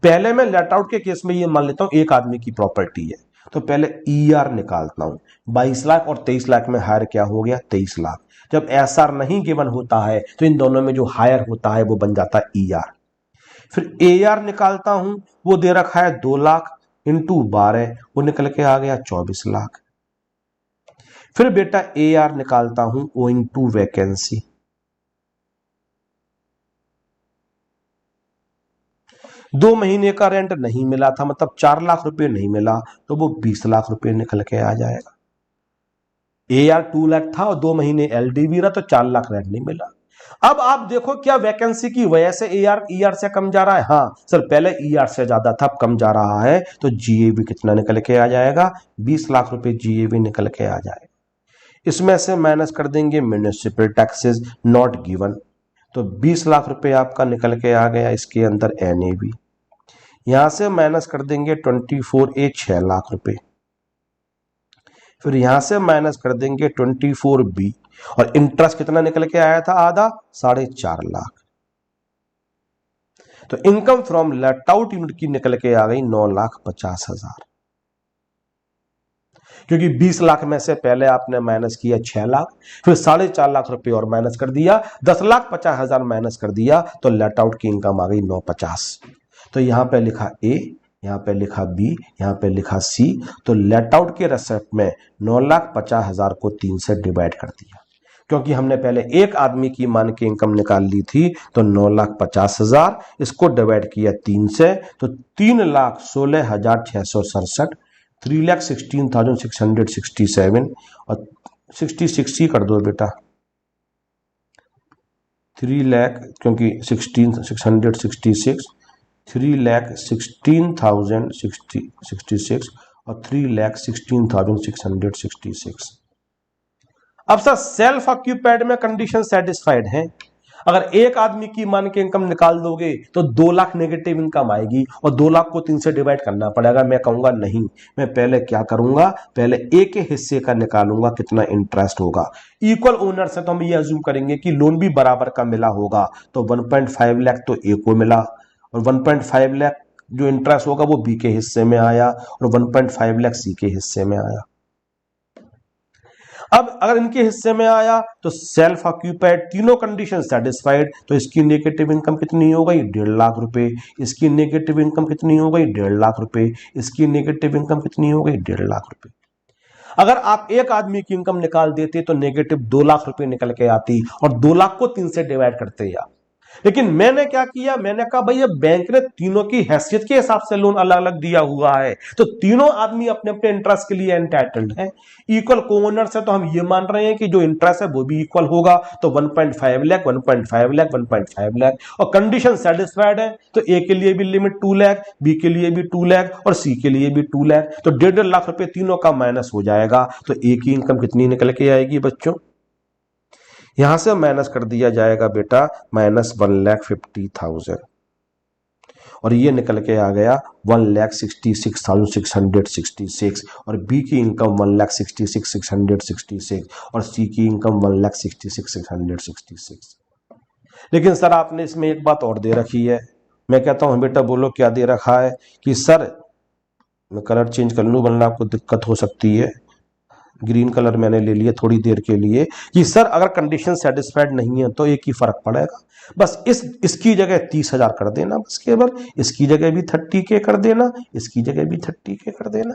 पहले मैं लेट आउट के केस में ये मान लेता हूं एक आदमी की प्रॉपर्टी है, तो पहले ईआर निकालता हूं। 22 लाख और 23 लाख में हायर क्या हो गया, 23 लाख। जब एसआर नहीं गिवन होता है तो इन दोनों में जो हायर होता है वो बन जाता है ईआर। फिर एआर निकालता हूं, वो दे रखा है 2 लाख इंटू 12, वो निकल के आ गया 24 लाख। फिर बेटा एआर निकालता हूं ओइंग टू वैकेंसी, दो महीने का रेंट नहीं मिला था, मतलब 4 लाख रुपए नहीं मिला, तो वो 20 लाख रुपए निकल के आ जाएगा। एआर 2 लाख था और 2 महीने एलडीवी रहा तो 4 लाख रेंट नहीं मिला। अब आप देखो क्या वैकेंसी की वजह से एआर ईआर से कम जा रहा है, हाँ सर पहले ईआर से ज्यादा था अब कम जा रहा है, तो जीएवी कितना निकल के आ जाएगा, 20 लाख रुपए जीएवी निकल के आ जाएगा। इसमें से माइनस कर देंगे म्युनिसिपल टैक्सेस नॉट गिवन, तो 20 लाख रुपए आपका निकल के आ गया इसके अंदर एनएबी। यहां से माइनस कर देंगे 24A 6 लाख रुपए, फिर यहां से माइनस कर देंगे 24B, और इंटरेस्ट कितना निकल के आया था आधा, 4.5 लाख। तो income from let out unit की निकल के आ गई 9,50,000, क्योंकि 20 लाख में से पहले आपने माइनस किया 6 लाख, फिर 4.5 लाख रुपए और माइनस कर दिया, 10,50,000 माइनस कर दिया, तो लेट आउट की इनकम आ गई 950। तो यहां पे लिखा ए, यहां पे लिखा बी, यहां पे लिखा सी, तो लेट आउट के रेसिप्ट में 9,50,000 को 3 से डिवाइड कर दिया, क्योंकि हमने पहले एक आदमी की मान की इनकम निकाल ली थी, तो 9,50,000 इसको डिवाइड किया 3 से, तो 3,16,667, 3,16,667, और 66 ही कर दो बेटा, 3 लाख क्योंकि 16,666, 3,16,066 और 3,16,666। अब सर सेल्फ ऑक्यूपाइड में कंडीशन सेटिस्फाइड है, अगर एक आदमी की मान के इनकम निकाल दोगे तो 2 लाख नेगेटिव इनकम आएगी, और 2 लाख को 3 से डिवाइड करना पड़ेगा। मैं कहूंगा नहीं, मैं पहले क्या करूंगा, पहले ए के हिस्से का निकालूंगा कितना इंटरेस्ट होगा। इक्वल ओनर से तो हम ये अज्यूम करेंगे कि लोन भी बराबर का मिला होगा, तो 1.5 लाख तो ए को मिला, और 1.5 लाख जो इंटरेस्ट होगा वो बी के हिस्से में आया, और 1.5 लाख सी के हिस्से में आया। अब अगर इनके हिस्से में आया तो सेल्फ ऑक्यूपाइड, तीनों कंडीशन सेटिस्फाइड, तो इसकी नेगेटिव इनकम कितनी हो गई, 1.5 लाख रुपए, इसकी नेगेटिव इनकम कितनी हो गई, 1.5 लाख रुपए, इसकी नेगेटिव इनकम कितनी हो गई, 1.5 लाख रुपए। अगर आप एक आदमी की इनकम निकाल देते तो नेगेटिव 2 लाख रुपए निकल के आती, और 2 लाख को 3 से डिवाइड करते या। लेकिन मैंने क्या किया, मैंने कहा भैया बैंक ने तीनों की हैसियत के हिसाब से लोन अलग अलग दिया हुआ है, तो तीनों आदमी अपने अपने इंटरेस्ट के लिए एंटाइटल्ड है। इक्वल कोओनर से तो हम ये मान रहे हैं कि जो इंटरेस्ट है वो भी इक्वल होगा, तो 1.5 लाख 1.5 लाख 1.5 लाख, और कंडीशन सेटिस्फाइड है, तो ए के लिए भी लिमिट 2 लाख, बी के लिए भी 2 लाख, और सी के लिए भी 2 लाख, तो 1.5 लाख रुपए तीनों का माइनस हो जाएगा, तो ए की इनकम कितनी निकल के आएगी बच्चों, यहां से माइनस कर दिया जाएगा बेटा -1,50,000, और ये निकल के आ गया 1,66,666, और बी की इनकम 1,66,666, और सी की इनकम 1,66,666। लेकिन सर आपने इसमें एक बात और दे रखी है। मैं कहता हूं बेटा बोलो क्या दे रखा है, कि सर मैं कलर चेंज कर लूं वरना आपको दिक्कत हो सकती है, ग्रीन कलर मैंने ले लिया थोड़ी देर के लिए, कि सर अगर कंडीशन सेटिस्फाइड नहीं है तो एक ही फर्क पड़ेगा, बस इसकी जगह 30,000 कर देना, बस केवल इसकी जगह भी 30K कर देना, इसकी जगह भी 30K कर देना।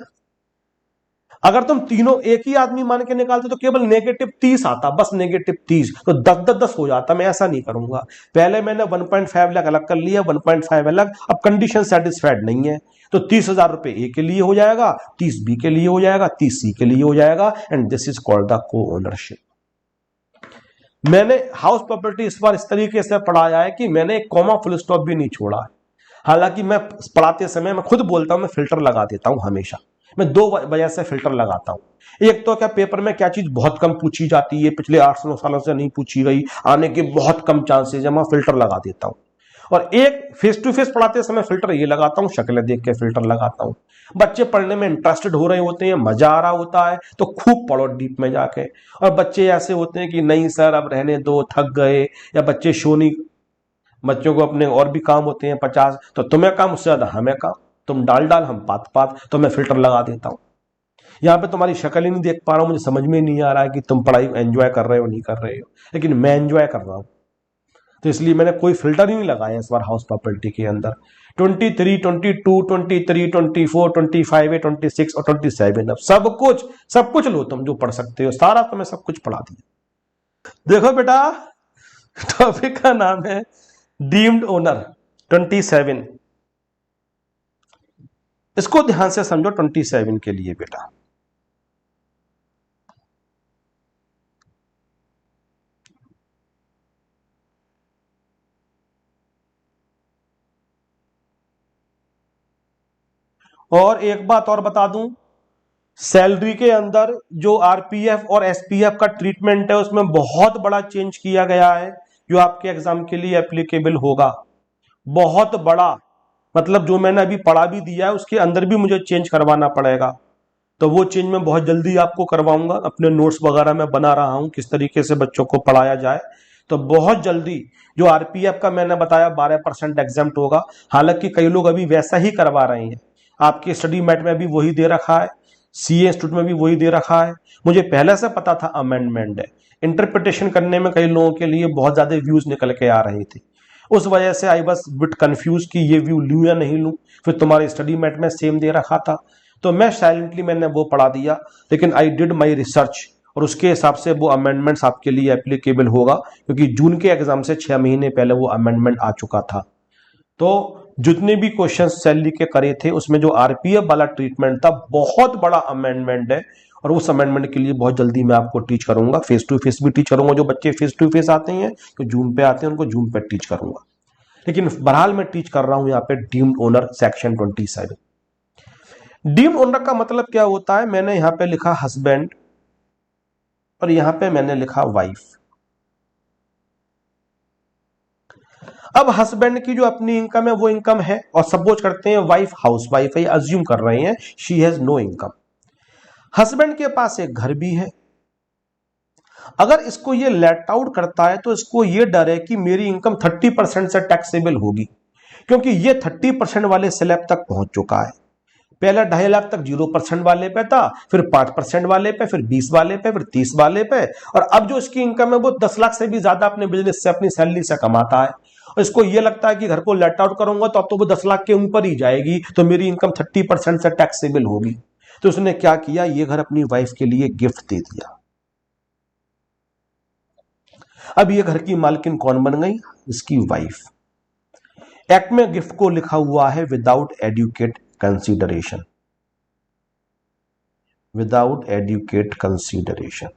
अगर तुम तीनों एक ही आदमी मान के निकालते तो केवल -30 आता, बस -30, तो 10-10 हो जाता। मैं ऐसा नहीं करूंगा, पहले मैंने 1.5 लाख अलग कर लिया, 1.5 अलग, अब कंडीशन सेटिस्फाइड नहीं है तो 30,000 रुपए ए के लिए हो जाएगा, 30 बी के लिए हो जाएगा, 30 सी के लिए हो जाएगा, and this is called the को ओनरशिप। मैंने हाउस प्रॉपर्टी इस बार इस तरीके से पढ़ाया है कि मैंने एक कॉमा फुल स्टॉप भी नहीं छोड़ा है। हालांकि मैं पढ़ाते समय मैं खुद बोलता हूं, मैं फिल्टर लगा देता हूं हमेशा। मैं दो वजह से फिल्टर लगाता हूं। एक तो क्या पेपर में क्या चीज बहुत कम पूछी जाती है, पिछले 8-9 सालों से नहीं पूछी गई, आने के बहुत कम चांसेस है, मैं फिल्टर लगा देता हूं। और एक फेस टू फेस पढ़ाते समय फिल्टर ये लगाता हूं, शक्लें देख के फिल्टर लगाता हूं। बच्चे पढ़ने में इंटरेस्टेड हो रहे होते हैं, मजा आ रहा होता है, तो खूब पढ़ो डीप में जाके। और बच्चे ऐसे होते हैं कि नहीं सर अब रहने दो, थक गए, या बच्चे शो नहीं, बच्चों को अपने और भी काम होते हैं 50, तो तुम्हें काम उससे ज्यादा हमें काम, तुम डाल डाल हम पात पात, तो मैं फिल्टर लगा देता हूं। यहां पे तुम्हारी शक्ल ही नहीं देख पा रहा हूं, मुझे समझ में नहीं आ रहा है कि तुम पढ़ाई एंजॉय कर रहे हो नहीं कर रहे हो, लेकिन मैं एंजॉय कर रहा हूं। तो इसलिए मैंने कोई फिल्टर ही नहीं लगाया इस बार हाउस प्रॉपर्टी के अंदर। 23, 22, 23, 24, 25, 26 और 27, अब सब कुछ लो तुम जो पढ़ सकते हो, सारा तुम्हें सब कुछ पढ़ा दिया। देखो बेटा, टॉपिक का नाम है डीम्ड ओनर 27। इसको ध्यान से समझो 27 के लिए बेटा। और एक बात और बता दूं, सैलरी के अंदर जो आरपीएफ और एसपीएफ का ट्रीटमेंट है उसमें बहुत बड़ा चेंज किया गया है, जो आपके एग्जाम के लिए एप्लीकेबल होगा। बहुत बड़ा, मतलब जो मैंने अभी पढ़ा भी दिया है उसके अंदर भी मुझे चेंज करवाना पड़ेगा। तो वो चेंज मैं बहुत जल्दी आपको करवाऊंगा, अपने नोट्स वगैरह मैं बना रहा हूं किस तरीके से बच्चों को पढ़ाया जाए। तो बहुत जल्दी जो आरपीएफ का मैंने बताया 12% एग्जाम्प्ट होगा। हालांकि कई लोग अभी वैसा ही करवा रहे हैं, आपके स्टडी मैट में भी वही दे रखा है, सीए इंस्टीट्यूट में भी वही दे रखा है। मुझे पहले से पता था अमेंडमेंट है, इंटरप्रिटेशन करने में कई लोगों के लिए बहुत ज्यादा व्यूज निकल के आ रहे थे, उस वजह से आई बस बिट कंफ्यूज कि ये व्यू लूं या नहीं लूं। फिर तुम्हारे स्टडी मैट में सेम दे रखा था, तो मैं साइलेंटली मैंने वो पढ़ा दिया। लेकिन आई डिड माई रिसर्च और उसके हिसाब से वो अमेंडमेंट्स आपके लिए एप्लीकेबल होगा, क्योंकि जून के एग्जाम से 6 महीने पहले वो अमेंडमेंट आ चुका था। तो जितने भी क्वेश्चन सैलरी के करे थे उसमें जो आरपीएफ वाला ट्रीटमेंट था, बहुत बड़ा अमेंडमेंट है। और उस अमेंडमेंट के लिए बहुत जल्दी मैं आपको टीच करूंगा, फेस टू फेस भी टीच करूंगा। जो बच्चे फेस टू फेस आते हैं तो जून पे आते हैं उनको जून पे टीच करूंगा। लेकिन बहरहाल मैं टीच कर रहा हूं यहाँ पे deemed owner section 27। Deemed owner का मतलब क्या होता है, मैंने यहां पे लिखा हस्बैंड और यहां पे मैंने लिखा वाइफ। अब हस्बैंड की जो अपनी इनकम है वो इनकम है, और सपोज करते हैं वाइफ हाउस वाइफ है, अज्यूम कर रहे हैं she has no income. Husband के पास एक घर भी है। अगर इसको ये लेट आउट करता है तो इसको ये डर है कि मेरी इनकम 30% से टैक्सेबल होगी, क्योंकि ये 30% वाले स्लैब तक पहुंच चुका है। पहले 2.5 लाख तक 0% वाले पे था, फिर 5% वाले पे, फिर 20 वाले पे, फिर 30 वाले पे, और अब जो इसकी इनकम है वो 10 लाख से भी ज्यादा अपने बिजनेस से, अपनी सैलरी से कमाता है। और इसको ये लगता है कि घर को लेट आउट करूंगा तो अब तो वो 10 लाख के ऊपर ही जाएगी, तो मेरी इनकम 30% से टैक्सेबल होगी। तो उसने क्या किया, ये घर अपनी वाइफ के लिए गिफ्ट दे दिया। अब ये घर की मालकिन कौन बन गई, इसकी वाइफ। एक्ट में गिफ्ट को लिखा हुआ है without adequate consideration, without adequate consideration.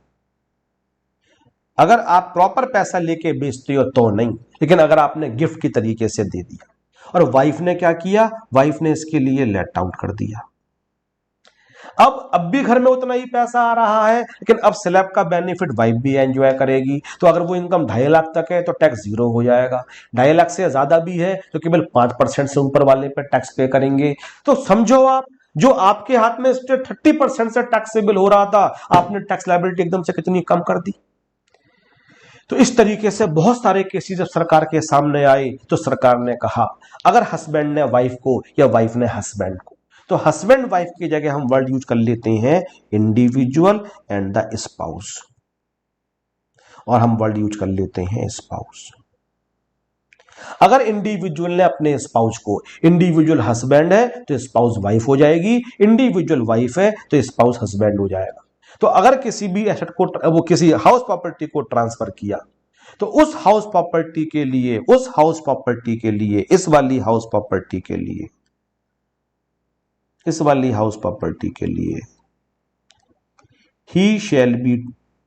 अगर आप प्रॉपर पैसा लेके बेचते हो तो नहीं, लेकिन अगर आपने गिफ्ट की तरीके से दे दिया। और वाइफ ने क्या किया, वाइफ ने इसके लिए लेट आउट कर दिया। अब भी घर में उतना ही पैसा आ रहा है, लेकिन अब स्लैब का बेनिफिट वाइफ भी एंजॉय करेगी। तो अगर वो इनकम 2.5 लाख तक है तो टैक्स 0 हो जाएगा, 2.5 लाख से ज्यादा भी है तो केवल 5% से ऊपर वाले पे टैक्स पे करेंगे। तो समझो आप, जो आपके हाथ में 30% से टैक्सेबल हो रहा था, आपने टैक्स लायबिलिटी एकदम से कितनी कम कर दी। तो इस तरीके से बहुत सारे केसेस जब सरकार के सामने आए तो सरकार ने कहा अगर हस्बैंड ने वाइफ को या वाइफ ने हस्बैंड को, तो हस्बैंड वाइफ की जगह हम वर्ड यूज कर लेते हैं इंडिविजुअल एंड द स्पाउस, और हम वर्ड यूज कर लेते हैं स्पाउस। अगर इंडिविजुअल ने अपने स्पाउस को, इंडिविजुअल हस्बैंड है तो स्पाउस वाइफ हो जाएगी, इंडिविजुअल वाइफ है तो स्पाउस हस्बैंड हो जाएगा। तो अगर किसी भी एसेट को, वो किसी हाउस प्रॉपर्टी को ट्रांसफर किया, तो उस हाउस प्रॉपर्टी के लिए, उस हाउस प्रॉपर्टी के लिए, इस वाली हाउस प्रॉपर्टी के लिए, इस वाली हाउस प्रॉपर्टी के लिए ही shall be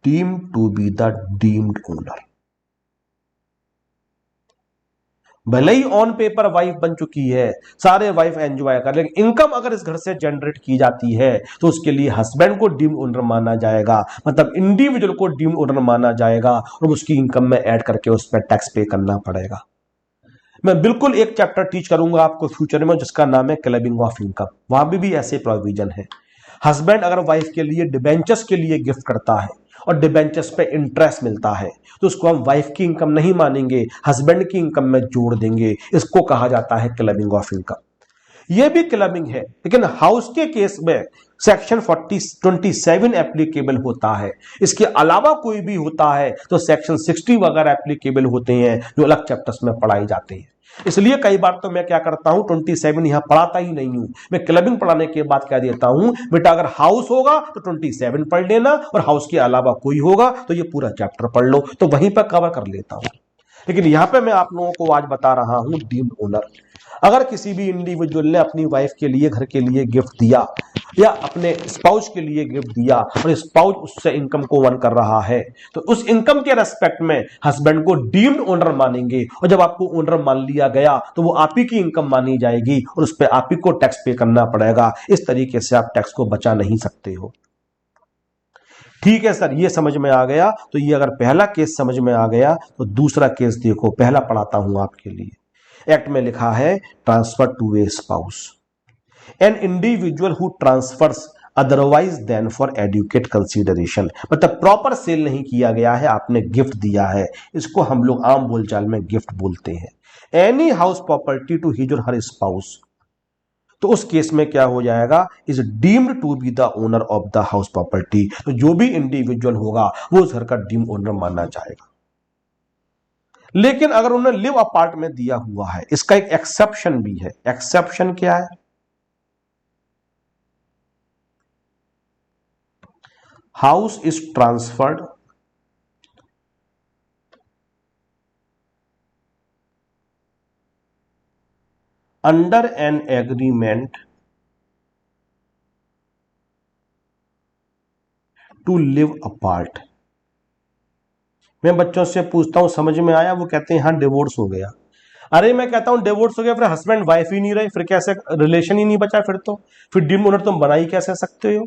deemed to be the deemed owner. भले ही ऑन पेपर वाइफ बन चुकी है, सारे वाइफ एंजॉय कर, लेकिन इनकम अगर इस घर से जनरेट की जाती है तो उसके लिए हस्बैंड को डीम्ड ओनर माना जाएगा, मतलब इंडिविजुअल को डीम्ड ओनर माना जाएगा और उसकी इनकम में ऐड करके उस पर टैक्स पे करना पड़ेगा। मैं बिल्कुल एक चैप्टर टीच करूंगा आपको फ्यूचर में जिसका नाम है क्लबिंग ऑफ इनकम, वहां भी ऐसे प्रोविजन है। हस्बैंड अगर वाइफ के लिए डिबेंचर्स के लिए गिफ्ट करता है और डिबेंचर्स पे इंटरेस्ट मिलता है तो उसको हम वाइफ की इनकम नहीं मानेंगे, हस्बैंड की इनकम में जोड़ देंगे। इसको कहा जाता है क्लबिंग ऑफ इनकम। यह भी क्लबिंग है, लेकिन हाउस के केस में सेक्शन 27 एप्लीकेबल होता है। इसके अलावा कोई भी होता है तो सेक्शन 60 वगैरह एप्लीकेबल होते हैं जो अलग चैप्टर्स में पढ़ाए जाते हैं। इसलिए कई बार तो मैं क्या करता हूं 27 यहां पढ़ाता ही नहीं हूं, मैं क्लबिंग पढ़ाने के बाद क्या देता हूं, बेटा अगर हाउस होगा तो 27 पढ़ लेना और हाउस के अलावा कोई होगा तो ये पूरा चैप्टर पढ़ लो, तो वहीं पर कवर कर लेता हूं। लेकिन यहां पे मैं आप लोगों को आज बता रहा हूं डीम्ड ओनर। अगर किसी भी इंडिविजुअल ने अपनी वाइफ के लिए घर के लिए गिफ्ट दिया या अपने स्पाउस के लिए गिफ्ट दिया और स्पाउस उससे इनकम को अर्न कर रहा है तो उस इनकम के रेस्पेक्ट में हस्बैंड को डीम्ड ओनर मानेंगे, और जब आपको ओनर मान लिया गया तो वो आप ही की इनकम मानी जाएगी और उस पर आप ही को टैक्स पे करना पड़ेगा। इस तरीके से आप टैक्स को बचा नहीं सकते हो। ठीक है सर, ये समझ में आ गया। तो ये अगर पहला केस समझ में आ गया तो दूसरा केस देखो, पहला पढ़ाता हूं आपके लिए। एक्ट में लिखा है transfer to a spouse, an individual who transfers otherwise than for adequate consideration, मतलब प्रॉपर सेल नहीं किया गया है, आपने गिफ्ट दिया है, इसको हम लोग आम बोलचाल में गिफ्ट बोलते हैं। Any house property to his or her spouse, तो उस केस में क्या हो जाएगा, is deemed to be the owner of the house property. तो जो भी इंडिविजुअल होगा वो उस घर का डीम्ड ओनर माना जाएगा। लेकिन अगर उन्होंने लिव अपार्ट में दिया हुआ है, इसका एक एक्सेप्शन भी है। एक्सेप्शन क्या है, house is transferred under an agreement to live apart. मैं बच्चों से पूछता हूं समझ में आया, वो कहते हैं हाँ डिवोर्स हो गया। अरे मैं कहता हूं डिवोर्स हो गया, फिर हस्बैंड वाइफ ही नहीं रहे, फिर कैसे रिलेशन ही नहीं बचा, फिर डीम्ड ओनर तुम बना ही कैसे सकते हो।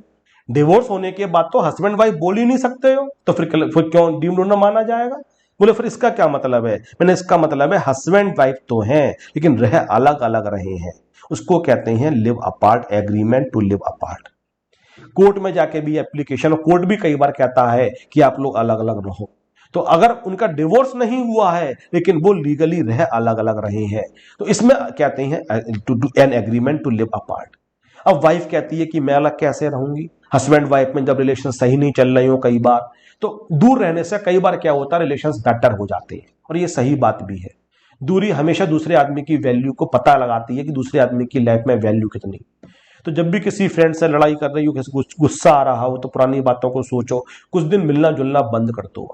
डिवोर्स होने के बाद तो हस्बैंड वाइफ बोल ही नहीं सकते हो, तो फिर क्यों डीम्ड ओनर माना जाएगा। बोले फिर इसका क्या मतलब है, मैंने इसका मतलब है हस्बैंड वाइफ तो हैं लेकिन रह अलग अलग रहे हैं, उसको कहते हैं live apart, agreement to live apart. Court में जाके भी एप्लीकेशन, कोर्ट भी कई बार कहता है कि आप लोग अलग अलग रहो। तो अगर उनका डिवोर्स नहीं हुआ है लेकिन वो लीगली रह अलग अलग रहे हैं तो इसमें कहते हैं to do an agreement to live apart. अब वाइफ कहती है कि मैं अलग कैसे रहूंगी, हस्बैंड वाइफ में जब रिलेशन सही नहीं चल रही हो कई बार, तो दूर रहने से कई बार क्या होता है रिलेशंस बेटर हो जाते हैं, और ये सही बात भी है। दूरी हमेशा दूसरे आदमी की वैल्यू को पता लगाती है कि दूसरे आदमी की लाइफ में वैल्यू कितनी। तो जब भी किसी फ्रेंड से लड़ाई कर रही हो, किसी को गुस्सा आ रहा हो, तो पुरानी बातों को सोचो, कुछ दिन मिलना जुलना बंद कर दो।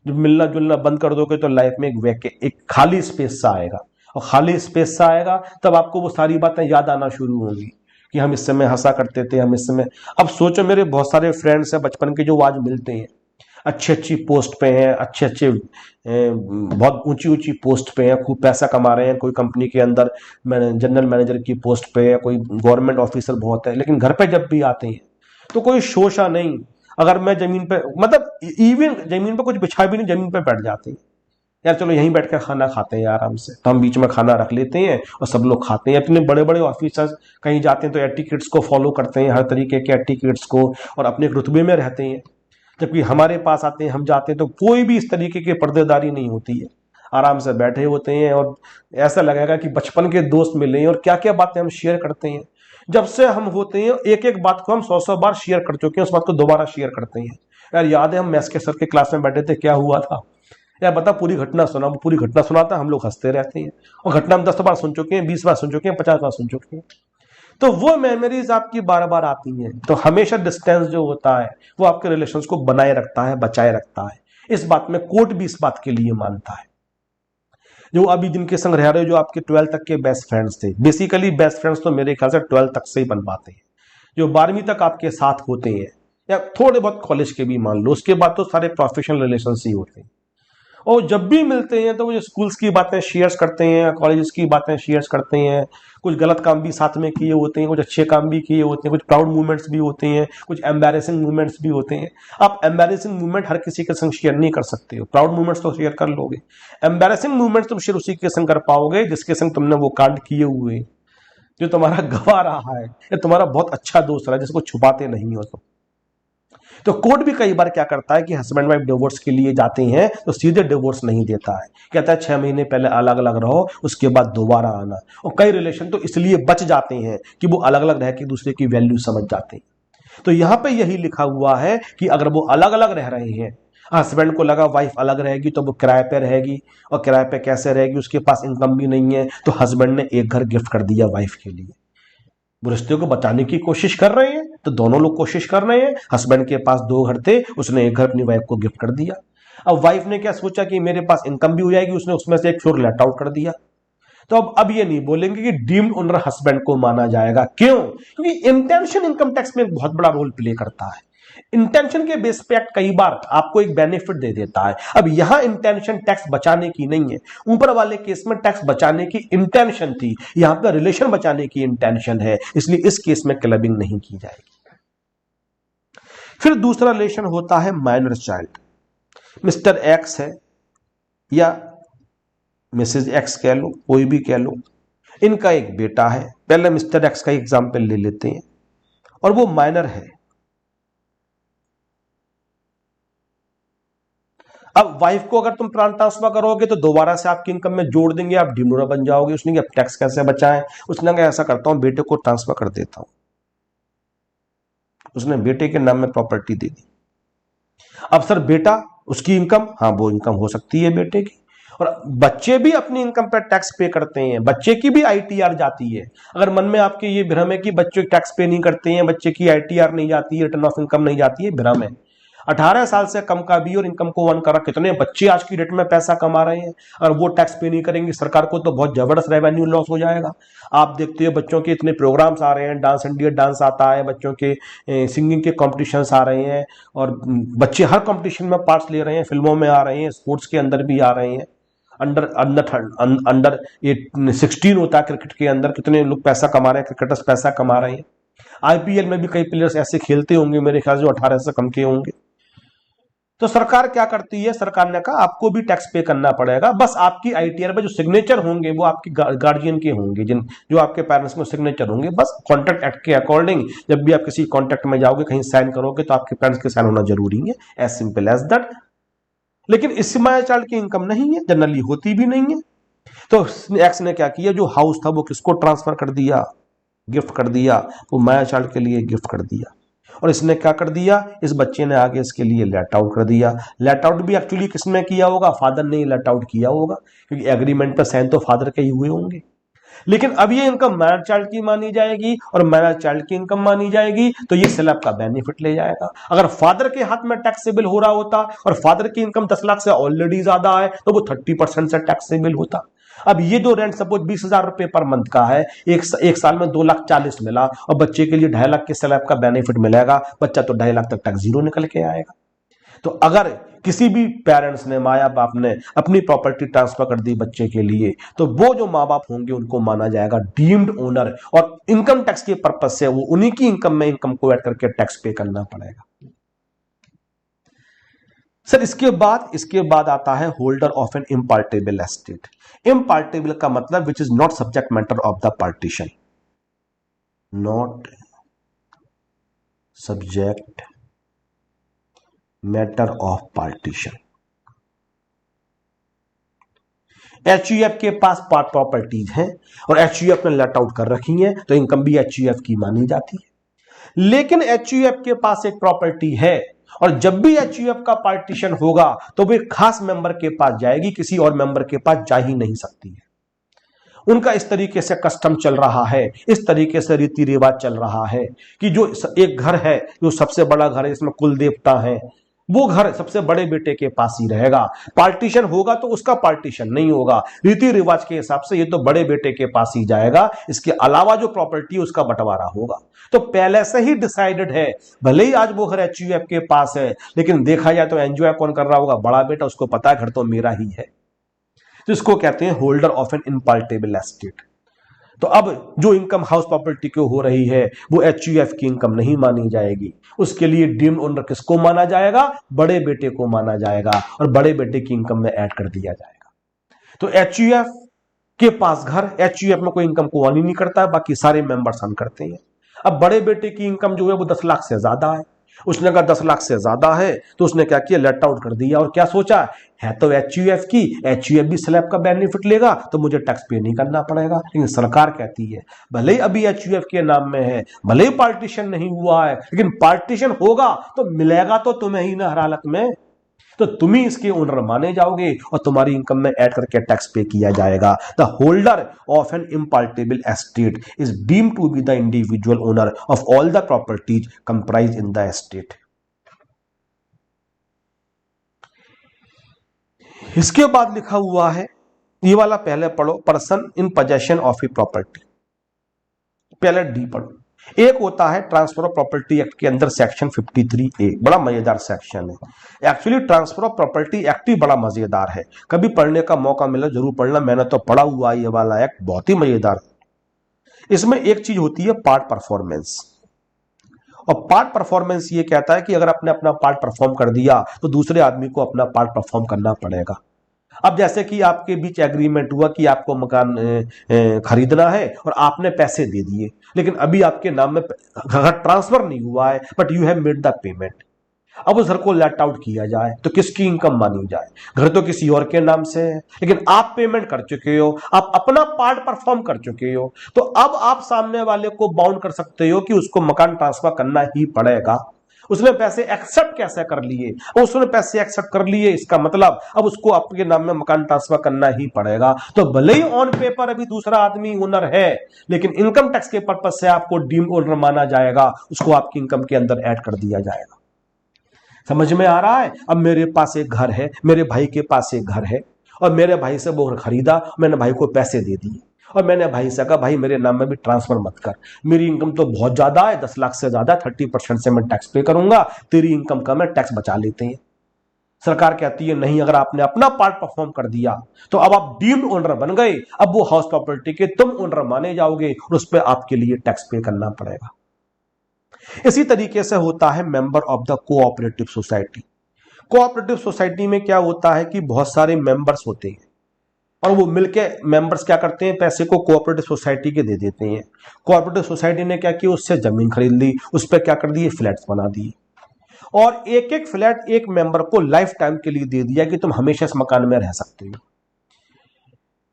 जब मिलना जुलना बंद कर दोगे तो लाइफ में एक खाली स्पेस सा आएगा, और खाली स्पेस सा आएगा तब आपको वो सारी बातें याद आना शुरू होंगी कि हम इस समय हंसा करते थे, हम इस समय। अब सोचो मेरे बहुत सारे फ्रेंड्स हैं बचपन के जो आज मिलते हैं, अच्छी अच्छी पोस्ट पे हैं, अच्छे अच्छे बहुत ऊंची ऊंची पोस्ट पे हैं, खूब पैसा कमा रहे हैं, कोई कंपनी के अंदर जनरल मैनेजर की पोस्ट पे है, कोई गवर्नमेंट ऑफिसर बहुत है, लेकिन घर पे जब भी आते हैं तो कोई शोशा नहीं। अगर मैं जमीन पे, मतलब इवन जमीन पे कुछ बिछा भी नहीं, जमीन पे बैठ जाते हैं, यार चलो यहीं बैठ कर खाना खाते हैं आराम से, तो हम बीच में खाना रख लेते हैं और सब लोग खाते हैं। अपने बड़े बड़े ऑफिसर्स कहीं जाते हैं तो एटिकेट्स को फॉलो करते हैं, हर तरीके के एटिकेट्स को, और अपने एक रुतबे में रहते हैं। जबकि हमारे पास आते हैं, हम जाते हैं तो कोई भी इस तरीके की पर्देदारी नहीं होती है, आराम से बैठे होते हैं, और ऐसा लगेगा कि बचपन के दोस्त मिले हैं, और क्या क्या बातें हम शेयर करते हैं। जब से हम होते हैं एक एक बात को हम 100 बार शेयर कर चुके हैं, उस बात को दोबारा शेयर करते हैं। यार याद है हम मैथ्स के सर के क्लास में बैठे थे, क्या हुआ था यार बता, पूरी घटना सुना। वो पूरी घटना सुनाता, हम लोग हंसते रहते हैं, और घटना हम 10 बार सुन चुके हैं, 20 बार सुन चुके हैं, 50 बार सुन चुके हैं। तो वो मेमोरीज आपकी बार बार आती हैं। तो हमेशा डिस्टेंस जो होता है वो आपके रिलेशंस को बनाए रखता है, बचाए रखता है। इस बात में कोर्ट भी इस बात के लिए मानता है। जो अभी जिनके संग रह रहे हो, जो आपके 12th तक के बेस्ट फ्रेंड्स थे, बेसिकली बेस्ट फ्रेंड्स तो मेरे ख्याल से 12th तक से ही बन पाते हैं। जो 12वीं तक आपके साथ होते हैं, या थोड़े बहुत कॉलेज के भी मान लो, उसके बाद तो सारे प्रोफेशनल रिलेशन ही होते हैं। और जब भी मिलते हैं तो वो स्कूल्स की बातें शेयर्स करते हैं, कॉलेजेस की बातें शेयर्स करते हैं, कुछ गलत काम भी साथ में किए होते हैं, कुछ अच्छे काम भी किए होते हैं, कुछ प्राउड मूवमेंट्स भी होते हैं, कुछ एम्बैरेसिंग मूवमेंट्स भी होते हैं। आप एम्बैरेसिंग मूवमेंट हर किसी के संग शेयर नहीं कर सकते हो, प्राउड मूवमेंट्स तो शेयर कर लोगे। एम्बैरेसिंग मूवमेंट्स तुम शेयर उसी के संग कर पाओगे जिसके संग तुमने वो कांड किए हुए, जो तुम्हारा गवा रहा है, या तुम्हारा बहुत अच्छा दोस्त रहा है जिसको छुपाते नहीं हो तुम। तो कोर्ट भी कई बार क्या करता है कि हस्बैंड वाइफ डिवोर्स के लिए जाते हैं तो सीधे डिवोर्स नहीं देता है, कहता है 6 महीने पहले अलग अलग रहो, उसके बाद दोबारा आना। और कई रिलेशन तो इसलिए बच जाते हैं कि वो अलग अलग रह के दूसरे की वैल्यू समझ जाते हैं। तो यहां पे यही लिखा हुआ है कि अगर वो अलग अलग रह रहे हैं, हस्बैंड को लगा वाइफ अलग रहेगी तो वो किराए पे रहेगी, और किराए पे कैसे रहेगी, उसके पास इनकम भी नहीं है, तो हस्बैंड ने एक घर गिफ्ट कर दिया वाइफ के लिए। वो रिश्ते को बचाने की कोशिश कर रहे हैं तो दोनों लोग कोशिश कर रहे हैं। हस्बैंड के पास 2 घर थे, उसने एक घर अपनी वाइफ को गिफ्ट कर दिया। अब वाइफ ने क्या सोचा कि मेरे पास इनकम भी हो जाएगी, उसने उसमें से एक फ्लोर लेट आउट कर दिया। तो अब ये नहीं बोलेंगे कि डीम्ड ओनर हस्बैंड को माना जाएगा। क्यों? क्योंकि इंटेंशन इनकम टैक्स में एक बहुत बड़ा रोल प्ले करता है। इंटेंशन के बेस पे एक्ट कई बार आपको एक बेनिफिट दे देता है। अब यहां इंटेंशन टैक्स बचाने की नहीं है, ऊपर वाले केस में टैक्स बचाने की इंटेंशन थी, यहां पर रिलेशन बचाने की इंटेंशन है, इसलिए इस केस में क्लबिंग नहीं की जाएगी। फिर दूसरा रिलेशन होता है माइनर चाइल्ड। मिस्टर एक्स है या मिसेज एक्स कह लो, कोई भी कह लो, इनका एक बेटा है। पहले मिस्टर एक्स का एग्जाम्पल ले लेते हैं, और वो माइनर है। अब वाइफ को अगर तुम ट्रांसफर ट्रांसफर करोगे तो दोबारा से आपकी इनकम में जोड़ देंगे, आप डिमोरा बन जाओगे। उसने कहा टैक्स कैसे बचाएं, उसने कहा ऐसा करता हूं बेटे को ट्रांसफर कर देता हूं। उसने बेटे के नाम में प्रॉपर्टी दे दी। अब सर बेटा, उसकी इनकम, हाँ वो इनकम हो सकती है बेटे की, और बच्चे भी अपनी इनकम पर टैक्स पे करते हैं, बच्चे की भी आईटीआर जाती है। अगर मन में आपके ये भ्रम है कि बच्चे टैक्स पे नहीं करते हैं, बच्चे की आईटीआर नहीं जाती है, रिटर्न ऑफ इनकम नहीं जाती है, भ्रम है। 18 साल से कम का भी और इनकम को वन करा, कितने बच्चे आज की डेट में पैसा कमा रहे हैं, और वो टैक्स पे नहीं करेंगे, सरकार को तो बहुत जबरदस्त रेवेन्यू लॉस हो जाएगा। आप देखते हो बच्चों के इतने प्रोग्राम्स आ रहे हैं, डांस इंडिया डांस आता है, बच्चों के सिंगिंग के कॉम्पिटिशन्स आ रहे हैं, और बच्चे हर कॉम्पिटिशन में पार्ट्स ले रहे हैं, फिल्मों में आ रहे हैं, स्पोर्ट्स के अंदर भी आ रहे हैं। अंडर अंडर 16 होता है क्रिकेट के अंदर, कितने लोग पैसा कमा रहे हैं, क्रिकेटर्स पैसा कमा रहे हैं। आईपीएल में भी कई प्लेयर्स ऐसे खेलते होंगे मेरे ख्याल से, जो 18 से कम के होंगे। तो सरकार क्या करती है, सरकार ने कहा आपको भी टैक्स पे करना पड़ेगा, बस आपकी आईटीआर पे जो सिग्नेचर होंगे वो आपके गार्जियन के होंगे, जो आपके पेरेंट्स में सिग्नेचर होंगे। बस कॉन्ट्रैक्ट एक्ट के अकॉर्डिंग जब भी आप किसी कॉन्ट्रैक्ट में जाओगे, कहीं साइन करोगे, तो आपके पेरेंट्स के साइन होना जरूरी है, एज सिंपल एज दैट। लेकिन इस माया चाइल्ड की इनकम नहीं है, जनरली होती भी नहीं है। तो एक्स ने क्या किया, जो हाउस था वो किसको ट्रांसफर कर दिया, गिफ्ट कर दिया, वो माया चाइल्ड के लिए गिफ्ट कर दिया। और इसने क्या कर दिया, इस बच्चे ने आगे इसके लिए लेट आउट कर दिया। लेट आउट भी एक्चुअली किसने किया होगा, फादर ने लेट आउट किया होगा, क्योंकि एग्रीमेंट पर साइन तो फादर के ही हुए होंगे। लेकिन अब ये इनकम माइनर चाइल्ड की मानी जाएगी, और माइनर चाइल्ड की इनकम मानी जाएगी, तो ये स्लैब का बेनिफिट ले जाएगा। अगर फादर के हाथ में टैक्सेबल हो रहा होता और फादर की इनकम 10 लाख से ऑलरेडी ज्यादा है, तो वो 30% से टैक्सेबल होता। अब ये जो रेंट सपोज 20,000 रुपए पर मंथ का है, एक साल में 2,40,000 मिला, और बच्चे के लिए 2.5 लाख के स्लैब का बेनिफिट मिलेगा, बच्चा तो 2.5 लाख तक टैक्स जीरो निकल के आएगा। तो अगर किसी भी पेरेंट्स ने, माया बाप ने अपनी प्रॉपर्टी ट्रांसफर कर दी बच्चे के लिए, तो वो जो माँ बाप होंगे उनको माना जाएगा डीम्ड ओनर, और इनकम टैक्स के पर्पज से वो उन्हीं की इनकम में इनकम को ऐड करके टैक्स पे करना पड़ेगा। सर इसके बाद आता है holder of an impartible estate. इम्पार्टेबल का मतलब which is not subject matter of the partition, not subject matter of partition. HUF के पास पार्ट प्रॉपर्टीज हैं और एचयूएफ ने लेट आउट कर रखी हैं, तो इनकम भी एचयूएफ की मानी जाती है। लेकिन एचयूएफ के पास एक प्रॉपर्टी है, और जब भी एचयूएफ का पार्टीशन होगा तो वो एक खास मेंबर के पास जाएगी, किसी और मेंबर के पास जा ही नहीं सकती है। उनका इस तरीके से कस्टम चल रहा है, इस तरीके से रीति रिवाज चल रहा है कि जो एक घर है, जो सबसे बड़ा घर है, इसमें कुल देवता है, वो घर सबसे बड़े बेटे के पास ही रहेगा। पार्टीशन होगा तो उसका पार्टीशन नहीं होगा, रीति रिवाज के हिसाब से ये तो बड़े बेटे के पास ही जाएगा। इसके अलावा जो प्रॉपर्टी है उसका बंटवारा होगा। तो पहले से ही डिसाइडेड है। भले ही आज वो घर एचयूएफ के पास है, लेकिन देखा जाए तो एंजॉय कौन कर रहा होगा? बड़ा बेटा। उसको पता है घर तो मेरा ही है। तो इसको कहते हैं holder of an impartible estate. तो अब जो इनकम हाउस प्रॉपर्टी को हो रही है वो एचयूएफ की इनकम नहीं मानी जाएगी। उसके लिए डीम्ड ओनर किसको माना जाएगा? बड़े बेटे को माना जाएगा, और बड़े बेटे की इनकम में ऐड कर दिया जाएगा। तो एचयूएफ के पास घर, एचयूएफ में कोई इनकम को ऑन ही नहीं करता है, बाकी सारे मेंबर्स ऑन करते हैं। अब बड़े बेटे की इनकम जो है वो 10 लाख से ज्यादा है। उसने कहा 10 लाख से ज्यादा है, तो उसने क्या किया? लेट आउट कर दिया। और क्या सोचा है? तो एचयूएफ की, एचयूएफ भी स्लैब का बेनिफिट लेगा तो मुझे टैक्स पे नहीं करना पड़ेगा। लेकिन सरकार कहती है भले ही अभी एचयूएफ के नाम में है, भले ही पार्टीशन नहीं हुआ है, लेकिन पार्टीशन होगा तो मिलेगा तो तुम्हें ही ना हर हालत में। तो तुम ही इसके ओनर माने जाओगे और तुम्हारी इनकम में ऐड करके टैक्स पे किया जाएगा। The holder of an impartible estate is deemed to be the individual owner of all the properties comprised in the estate. इसके बाद लिखा हुआ है, ये वाला पहले पढ़ो, person in possession of a property. पहले डी पढ़ो। एक होता है ट्रांसफर ऑफ प्रॉपर्टी एक्ट के अंदर सेक्शन 53A, बड़ा मजेदार सेक्शन है। Actually transfer of property act ही बड़ा मजेदार है। कभी पढ़ने का मौका मिला जरूर पढ़ना, मैंने तो पढ़ा हुआ ये वाला एक्ट, बहुत ही मजेदार। इसमें एक चीज होती है पार्ट परफॉर्मेंस। और पार्ट परफॉर्मेंस ये कहता है कि अगर आपने अपना पार्ट परफॉर्म कर दिया तो दूसरे आदमी को अपना पार्ट परफॉर्म करना पड़ेगा। अब जैसे कि आपके बीच एग्रीमेंट हुआ कि आपको मकान खरीदना है और आपने पैसे दे दिए, लेकिन अभी आपके नाम में घर ट्रांसफर नहीं हुआ है, but you have made the payment. अब उस घर को लेट आउट किया जाए तो किसकी इनकम मानी जाए? घर तो किसी और के नाम से है, लेकिन आप पेमेंट कर चुके हो, आप अपना पार्ट परफॉर्म कर चुके हो, तो अब आप सामने वाले को बाउंड कर सकते हो कि उसको मकान ट्रांसफर करना ही पड़ेगा। उसने पैसे एक्सेप्ट कैसे कर लिए? उसने पैसे एक्सेप्ट कर लिए, इसका मतलब अब उसको आपके नाम में मकान ट्रांसफर करना ही पड़ेगा। तो भले ही ऑन पेपर अभी दूसरा आदमी ओनर है, लेकिन इनकम टैक्स के पर्पज से आपको डीम्ड ओनर माना जाएगा, उसको आपकी इनकम के अंदर ऐड कर दिया जाएगा। समझ में आ रहा है? अब मेरे पास एक घर है, मेरे भाई के पास एक घर है, और मेरे भाई से वो घर खरीदा, मैंने भाई को पैसे दे दिए, और मैंने भाई से कहा भाई मेरे नाम में भी ट्रांसफर मत कर, मेरी इनकम तो बहुत ज्यादा है, 10 लाख से ज्यादा, 30% से मैं टैक्स पे करूंगा, तेरी इनकम कम है, टैक्स बचा लेते हैं। सरकार कहती है नहीं, अगर आपने अपना पार्ट परफॉर्म कर दिया तो अब आप डीम्ड ओनर बन गए, अब वो हाउस प्रॉपर्टी के तुम ओनर माने जाओगे और उस पर आपके लिए टैक्स पे करना पड़ेगा। इसी तरीके से होता है member of the cooperative society. Cooperative society में क्या होता है कि बहुत सारे मेंबर्स होते हैं, और वो मिलके मेंबर्स क्या करते हैं? पैसे को कोऑपरेटिव सोसाइटी के दे देते हैं। कोऑपरेटिव सोसाइटी ने क्या किया? उससे जमीन खरीद ली, उस पर क्या कर दिए? फ्लैट्स बना दिए, और एक एक फ्लैट एक मेंबर को लाइफ टाइम के लिए दे दिया कि तुम हमेशा इस मकान में रह सकते हो।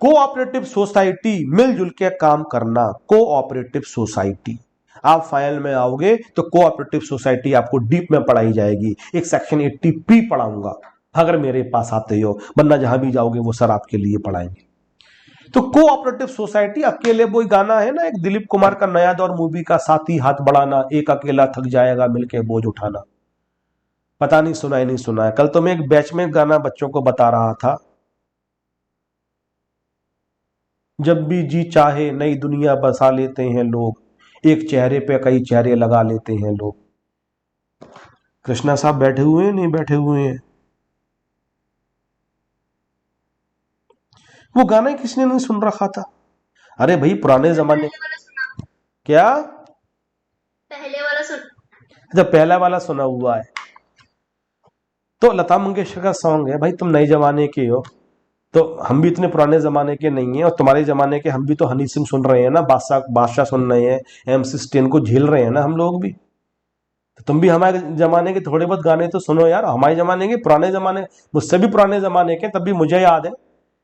कोऑपरेटिव सोसाइटी, मिलजुल के काम करना, कोऑपरेटिव सोसाइटी। आप फाइल में आओगे तो कोऑपरेटिव सोसाइटी आपको डीप में पढ़ाई जाएगी। एक सेक्शन 80P पढ़ाऊंगा अगर मेरे पास आते हो, वरना जहां भी जाओगे वो सर आपके लिए पढ़ाएंगे। तो कोऑपरेटिव सोसाइटी, अकेले वो गाना है ना एक दिलीप कुमार का नया दौर मूवी का, साथी हाथ बढ़ाना, एक अकेला थक जाएगा मिलके बोझ उठाना। पता नहीं सुना है नहीं सुना है। कल तो मैं एक बैच में गाना बच्चों को बता रहा था, जब भी जी चाहे नई दुनिया बसा लेते हैं लोग, एक चेहरे पे कई चेहरे लगा लेते हैं लोग। कृष्णा साहब बैठे हुए हैं नहीं बैठे हुए हैं? वो गाना किसने नहीं सुन रखा था? अरे भाई पुराने जमाने। क्या? पहले वाला सुन। अच्छा पहला वाला सुना हुआ है। तो लता मंगेशकर का सॉन्ग है भाई, तुम नए जमाने के हो, तो हम भी इतने पुराने जमाने के नहीं है, और तुम्हारे जमाने के हम भी तो हनी सिंह सुन रहे हैं ना, बादशाह सुन रहे हैं, MC स्टैन को झेल रहे हैं ना हम लोग भी। तो तुम भी हमारे जमाने के थोड़े बहुत गाने तो सुनो यार, हमारे जमाने के, पुराने जमाने, मुझसे भी पुराने जमाने के, तब भी मुझे याद है।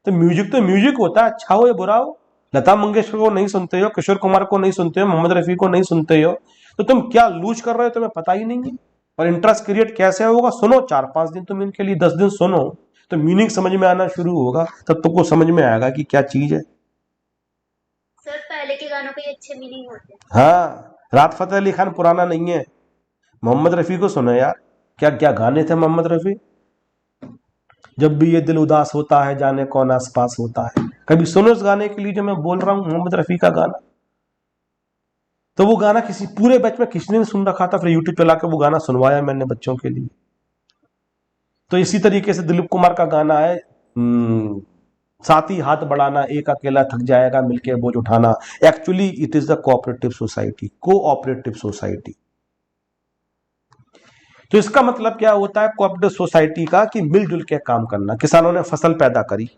तो म्यूजिक होता है, अच्छा हो या बुरा हो। लता मंगेशकर को नहीं सुनते हो, किशोर कुमार को नहीं सुनते हो, मोहम्मद रफी को नहीं सुनते हो, तो तुम क्या लूज कर रहे हो तुम्हें पता ही नहीं है। और इंटरेस्ट क्रिएट कैसे होगा? सुनो 4-5 दिन तुम इनके लिए, 10 दिन सुनो तो मीनिंग समझ में आना शुरू होगा, तब तुमको समझ में आएगा कि क्या चीज है। सर पहले के गानों के अच्छे मीनिंग होते हैं। हाँ, राहत फतेह अली खान पुराना नहीं है, मोहम्मद रफी को सुनो यार, क्या क्या गाने थे मोहम्मद रफी, जब भी ये दिल उदास होता है जाने कौन आस पास होता है। कभी सुनो इस गाने के लिए जो मैं बोल रहा हूं, मोहम्मद रफी का गाना। तो वो गाना किसी पूरे बैच में किसी ने सुन रखा था, फिर यूट्यूब पे लाकर वो गाना सुनवाया मैंने बच्चों के लिए। तो इसी तरीके से दिलीप कुमार का गाना है, साथी हाथ बढ़ाना एक अकेला थक जाएगा मिलके बोझ उठाना। Actually it is the cooperative society, cooperative society. तो इसका मतलब क्या होता है कोऑपरेटिव सोसाइटी का, कि मिलजुल के काम करना। किसानों ने फसल पैदा करी,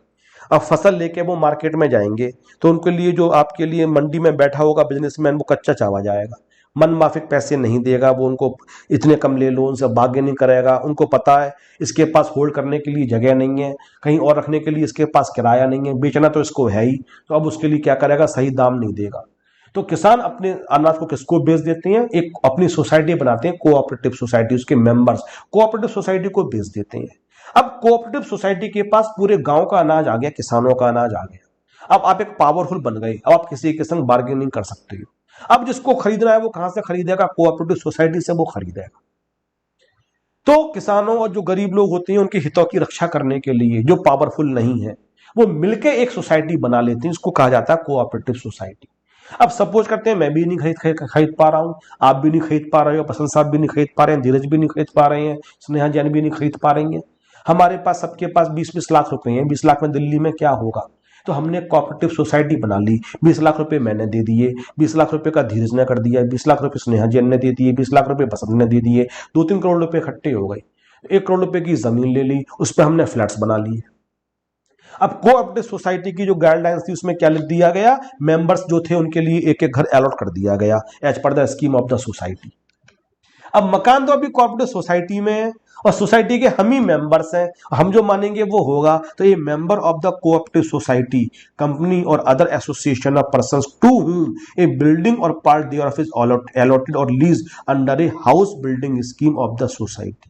अब फसल लेके वो मार्केट में जाएंगे, तो उनके लिए जो आपके लिए मंडी में बैठा होगा बिजनेसमैन, वो कच्चा चावा जाएगा, मन माफिक पैसे नहीं देगा, वो उनको इतने कम ले लो, उनसे बार्गेनिंग करेगा। उनको पता है इसके पास होल्ड करने के लिए जगह नहीं है, कहीं और रखने के लिए इसके पास किराया नहीं है, बेचना तो इसको है ही, तो अब उसके लिए क्या करेगा, सही दाम नहीं देगा। तो किसान अपने अनाज को किसको बेच देते हैं, एक अपनी सोसाइटी बनाते हैं, कोऑपरेटिव सोसाइटी, उसके मेंबर्स कोऑपरेटिव सोसाइटी को बेच देते हैं। अब कोऑपरेटिव सोसाइटी के पास पूरे गांव का अनाज आ गया, किसानों का अनाज आ गया। अब आप एक पावरफुल बन गए, अब आप किसी के संग बार्गेनिंग कर सकते हो। अब जिसको खरीदना है वो कहां से खरीदेगा, कोऑपरेटिव सोसाइटी से वो खरीदेगा। तो किसानों और जो गरीब लोग होते हैं उनके हितों की रक्षा करने के लिए, जो पावरफुल नहीं है, वो मिलकर एक सोसाइटी बना लेते हैं, इसको कहा जाता है कोऑपरेटिव सोसाइटी। अब सपोज करते हैं मैं भी नहीं खरीद पा रहा हूं, आप भी नहीं खरीद पा रहे हो, पसंद साहब भी नहीं खरीद पा रहे हैं, धीरज भी नहीं खरीद पा रहे हैं, स्नेहा जैन भी नहीं खरीद पा रही हैं। हमारे पास सबके पास 20-20 लाख रुपए हैं, 20 लाख में दिल्ली में क्या होगा। तो हमने कोऑपरेटिव सोसाइटी बना ली, 20 लाख रुपए मैंने दे दिए, 20 लाख रुपए का धीरज ने कर दिया, 20 लाख रुपए स्नेहा जैन ने दे दिए, 20 लाख रुपए बसंत ने दे दिए, 2-3 करोड़ रुपए इकट्ठे हो गए। 1 करोड़ रुपए की जमीन ले ली, उस पर हमने फ्लैट्स बना लिए। अब कोऑपरेटिव सोसाइटी की जो गाइडलाइंस थी उसमें क्या लिख दिया गया, मेंबर्स जो थे उनके लिए एक एक घर अलॉट कर दिया गया as per the scheme of the society. अब मकान तो अभी कोऑपरेटिव सोसाइटी में है और सोसाइटी के हम ही मेंबर्स हैं, हम जो मानेंगे वो होगा। तो ये member of the cooperative society company or other association of persons to whom a building or part thereof is allotted or lease under a house building scheme of the society.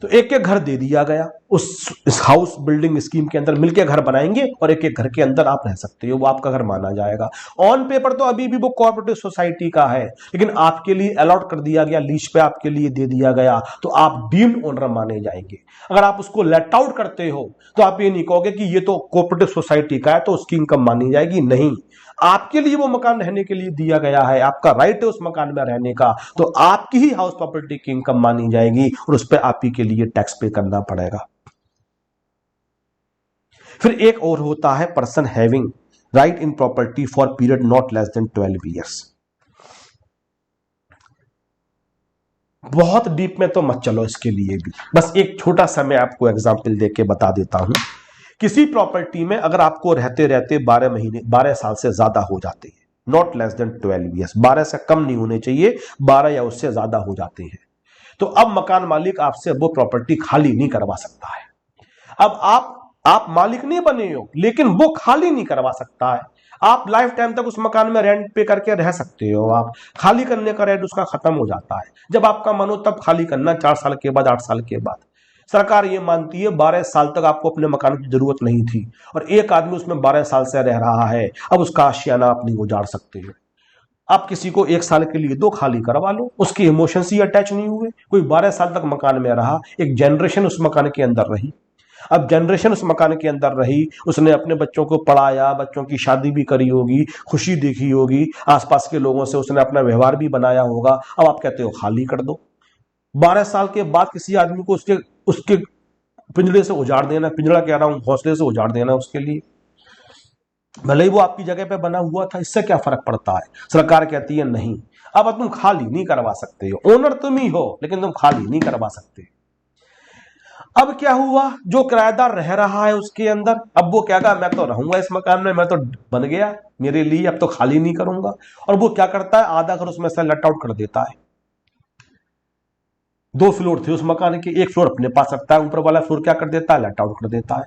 तो एक एक घर दे दिया गया, इस हाउस बिल्डिंग स्कीम के अंदर मिलके घर बनाएंगे और एक एक घर के अंदर आप रह सकते हो, वो आपका घर माना जाएगा। ऑन पेपर तो अभी भी वो कोऑपरेटिव सोसाइटी का है, लेकिन आपके लिए अलॉट कर दिया गया, लीज पे आपके लिए दे दिया गया, तो आप डीम्ड ओनर माने जाएंगे। अगर आप उसको लेट आउट करते हो तो आप ये नहीं कहोगे कि ये तो कोऑपरेटिव सोसाइटी का है तो उसकी इनकम मानी जाएगी, नहीं। आपके लिए वो मकान रहने के लिए दिया गया है, आपका राइट है उस मकान में रहने का, तो आपकी ही हाउस प्रॉपर्टी की इनकम मानी जाएगी और उस पर आप ही के लिए टैक्स पे करना पड़ेगा। फिर एक और होता है person having right in property for period not less than 12 years. बहुत डीप में तो मत चलो इसके लिए भी, बस एक छोटा सा मैं आपको एग्जांपल देके बता देता हूं। किसी प्रॉपर्टी में अगर आपको रहते रहते 12 महीने 12 साल से ज्यादा हो जाते हैं, नॉट लेस देन 12 ईयर्स, 12 से कम नहीं होने चाहिए, 12 या उससे ज्यादा हो जाते हैं, तो अब मकान मालिक आपसे वो प्रॉपर्टी खाली नहीं करवा सकता है। अब आप मालिक नहीं बने हो, लेकिन वो खाली नहीं करवा सकता है। आप लाइफ टाइम तक उस मकान में रेंट पे करके रह सकते हो, आप खाली करने का रेंट उसका खत्म हो जाता है। जब आपका मन हो तब खाली करना, 4 साल के बाद, 8 साल के बाद। सरकार ये मानती है 12 साल तक आपको अपने मकान की जरूरत नहीं थी और एक आदमी उसमें 12 साल से रह रहा है, अब उसका आशियाना आप नहीं उजाड़ सकते हो। आप किसी को 1 साल के लिए दो, खाली करवा लो, उसके इमोशंस ही अटैच नहीं हुए। कोई 12 साल तक मकान में रहा, एक जनरेशन उस मकान के अंदर रही, अब जनरेशन उस मकान के अंदर रही, उसने अपने बच्चों को पढ़ाया, बच्चों की शादी भी करी होगी, खुशी देखी होगी, आसपास के लोगों से उसने अपना व्यवहार भी बनाया होगा। अब आप कहते हो खाली कर दो। 12 साल के बाद किसी आदमी को उसके पिंजरे से उजाड़ देना, पिंजरा कह रहा हूं, घोंसले से उजाड़ देना उसके लिए, भले ही वो आपकी जगह पे बना हुआ था, इससे क्या फर्क पड़ता है। सरकार कहती है नहीं, अब तुम खाली नहीं करवा सकते हो, ओनर तुम ही हो लेकिन तुम खाली नहीं करवा सकते। अब क्या हुआ, जो किराएदार रह रहा है उसके अंदर, अब वो क्या कहा, मैं तो रहूंगा इस मकान में, मैं तो बन गया मेरे लिए, अब तो खाली नहीं करूंगा। और वो क्या करता है, आधा घर उसमें से लेट आउट कर देता है। 2 फ्लोर थे उस मकान के, 1 फ्लोर अपने पास रखता है, ऊपर वाला फ्लोर क्या कर देता है, लेट आउट कर देता है।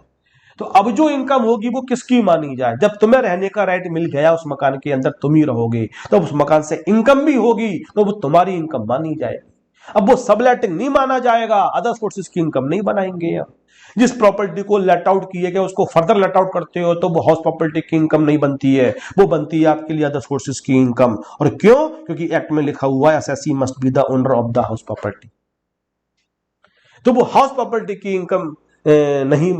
तो अब जो इनकम होगी वो किसकी मानी जाए। जब तुम्हें रहने का राइट मिल गया उस मकान के अंदर, तुम ही रहोगे, तो उस मकान से इनकम भी होगी, तो वो तुम्हारी इनकम मानी जाएगी। अब वो सबलेटिंग नहीं माना जाएगा, अदर सोर्सेज की इनकम नहीं बनाएंगे। अब जिस प्रॉपर्टी को लेट आउट किए गए उसको फर्दर लेट आउट करते हो तो वो हाउस प्रॉपर्टी की इनकम नहीं बनती है, वो बनती है आपके लिए अदर सोर्सेज की इनकम। और क्यों, क्योंकि एक्ट में लिखा हुआ है SSC must be the owner of the house property. तो वो हाउस प्रॉपर्टी की इनकम नहीं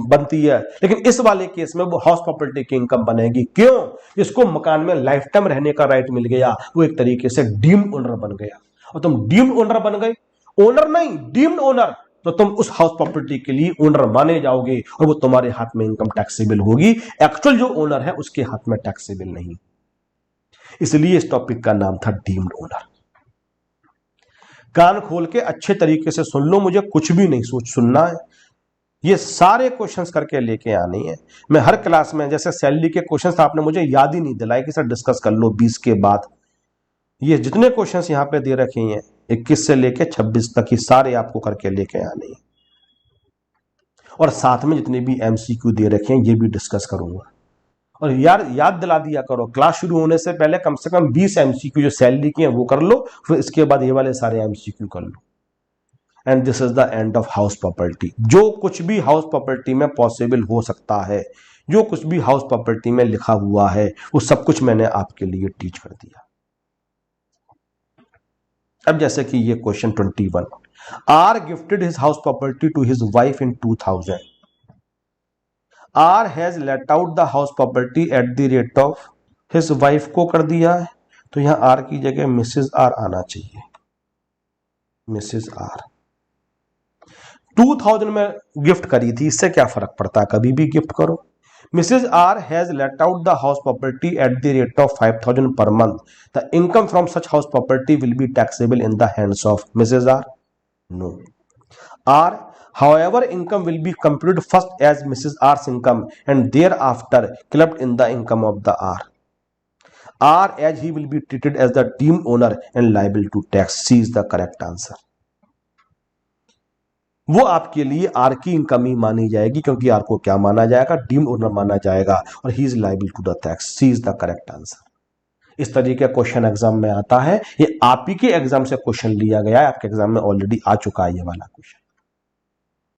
बनती है, लेकिन इस वाले केस में वो हाउस प्रॉपर्टी की इनकम बनेगी। क्यों? इसको मकान में लाइफ टाइम रहने का राइट मिल गया, वो एक तरीके से डीम्ड ओनर बन गया। और तुम डीम्ड ओनर बन गए, ओनर नहीं डीम्ड ओनर, तो तुम उस हाउस प्रॉपर्टी के लिए ओनर माने जाओगे और वो तुम्हारे हाथ में इनकम टैक्सेबल होगी। एक्चुअल जो ओनर है उसके हाथ में टैक्सेबल नहीं। इसलिए इस टॉपिक का नाम था डीम्ड ओनर। कान खोल के अच्छे तरीके से सुन लो, मुझे कुछ भी नहीं सोच सुनना है, ये सारे क्वेश्चंस करके लेके आनी है। मैं हर क्लास में, जैसे सैलरी के क्वेश्चंस आपने मुझे याद ही नहीं दिलाए कि सर डिस्कस कर लो 20 के बाद, ये जितने क्वेश्चंस यहां पे दे रखे हैं 21 से लेके 26 तक, ये सारे आपको करके लेके आने हैं। और साथ में जितने भी एमसीक्यू दे रखे हैं ये भी डिस्कस करूंगा। और यार याद दिला दिया करो, क्लास शुरू होने से कम 20 एमसीक्यू जो सैलरी के हैं वो कर लो, फिर इसके बाद ये वाले सारे एमसीक्यू कर लो। And this is the end of house property. जो कुछ भी हाउस प्रॉपर्टी में पॉसिबल हो सकता है, जो कुछ भी हाउस प्रॉपर्टी में लिखा हुआ है, वो सब कुछ मैंने आपके लिए टीच कर दिया। अब जैसे कि ये question 21, R gifted his house property to his wife in 2000। R has let out the house property at the rate of, his wife को कर दिया है, तो यहां आर की जगह मिसेज आर आना चाहिए, मिसेज आर। 2000 में गिफ्ट करी थी, इससे क्या फर्क पड़ता है, कभी भी गिफ्ट करो। Mrs R has let out the house property at the rate of 5000 per month, the income from such house property will be taxable in the hands of Mrs R? No. R however income will be computed first as Mrs. R's income and thereafter clubbed in the income of the R. R, as he will be treated as the deemed owner and liable to tax. C is the correct answer. वो आपके लिए are की income ही मानी जाएगी, क्योंकि are को क्या माना जाएगा, डीम्ड ओनर माना जाएगा, और he is liable to the tax. C is the correct answer. इस तरीके का क्वेश्चन एग्जाम में आता है, ये आप ही के एग्जाम से क्वेश्चन लिया गया है, आपके एग्जाम में ऑलरेडी आ चुका है ये वाला क्वेश्चन।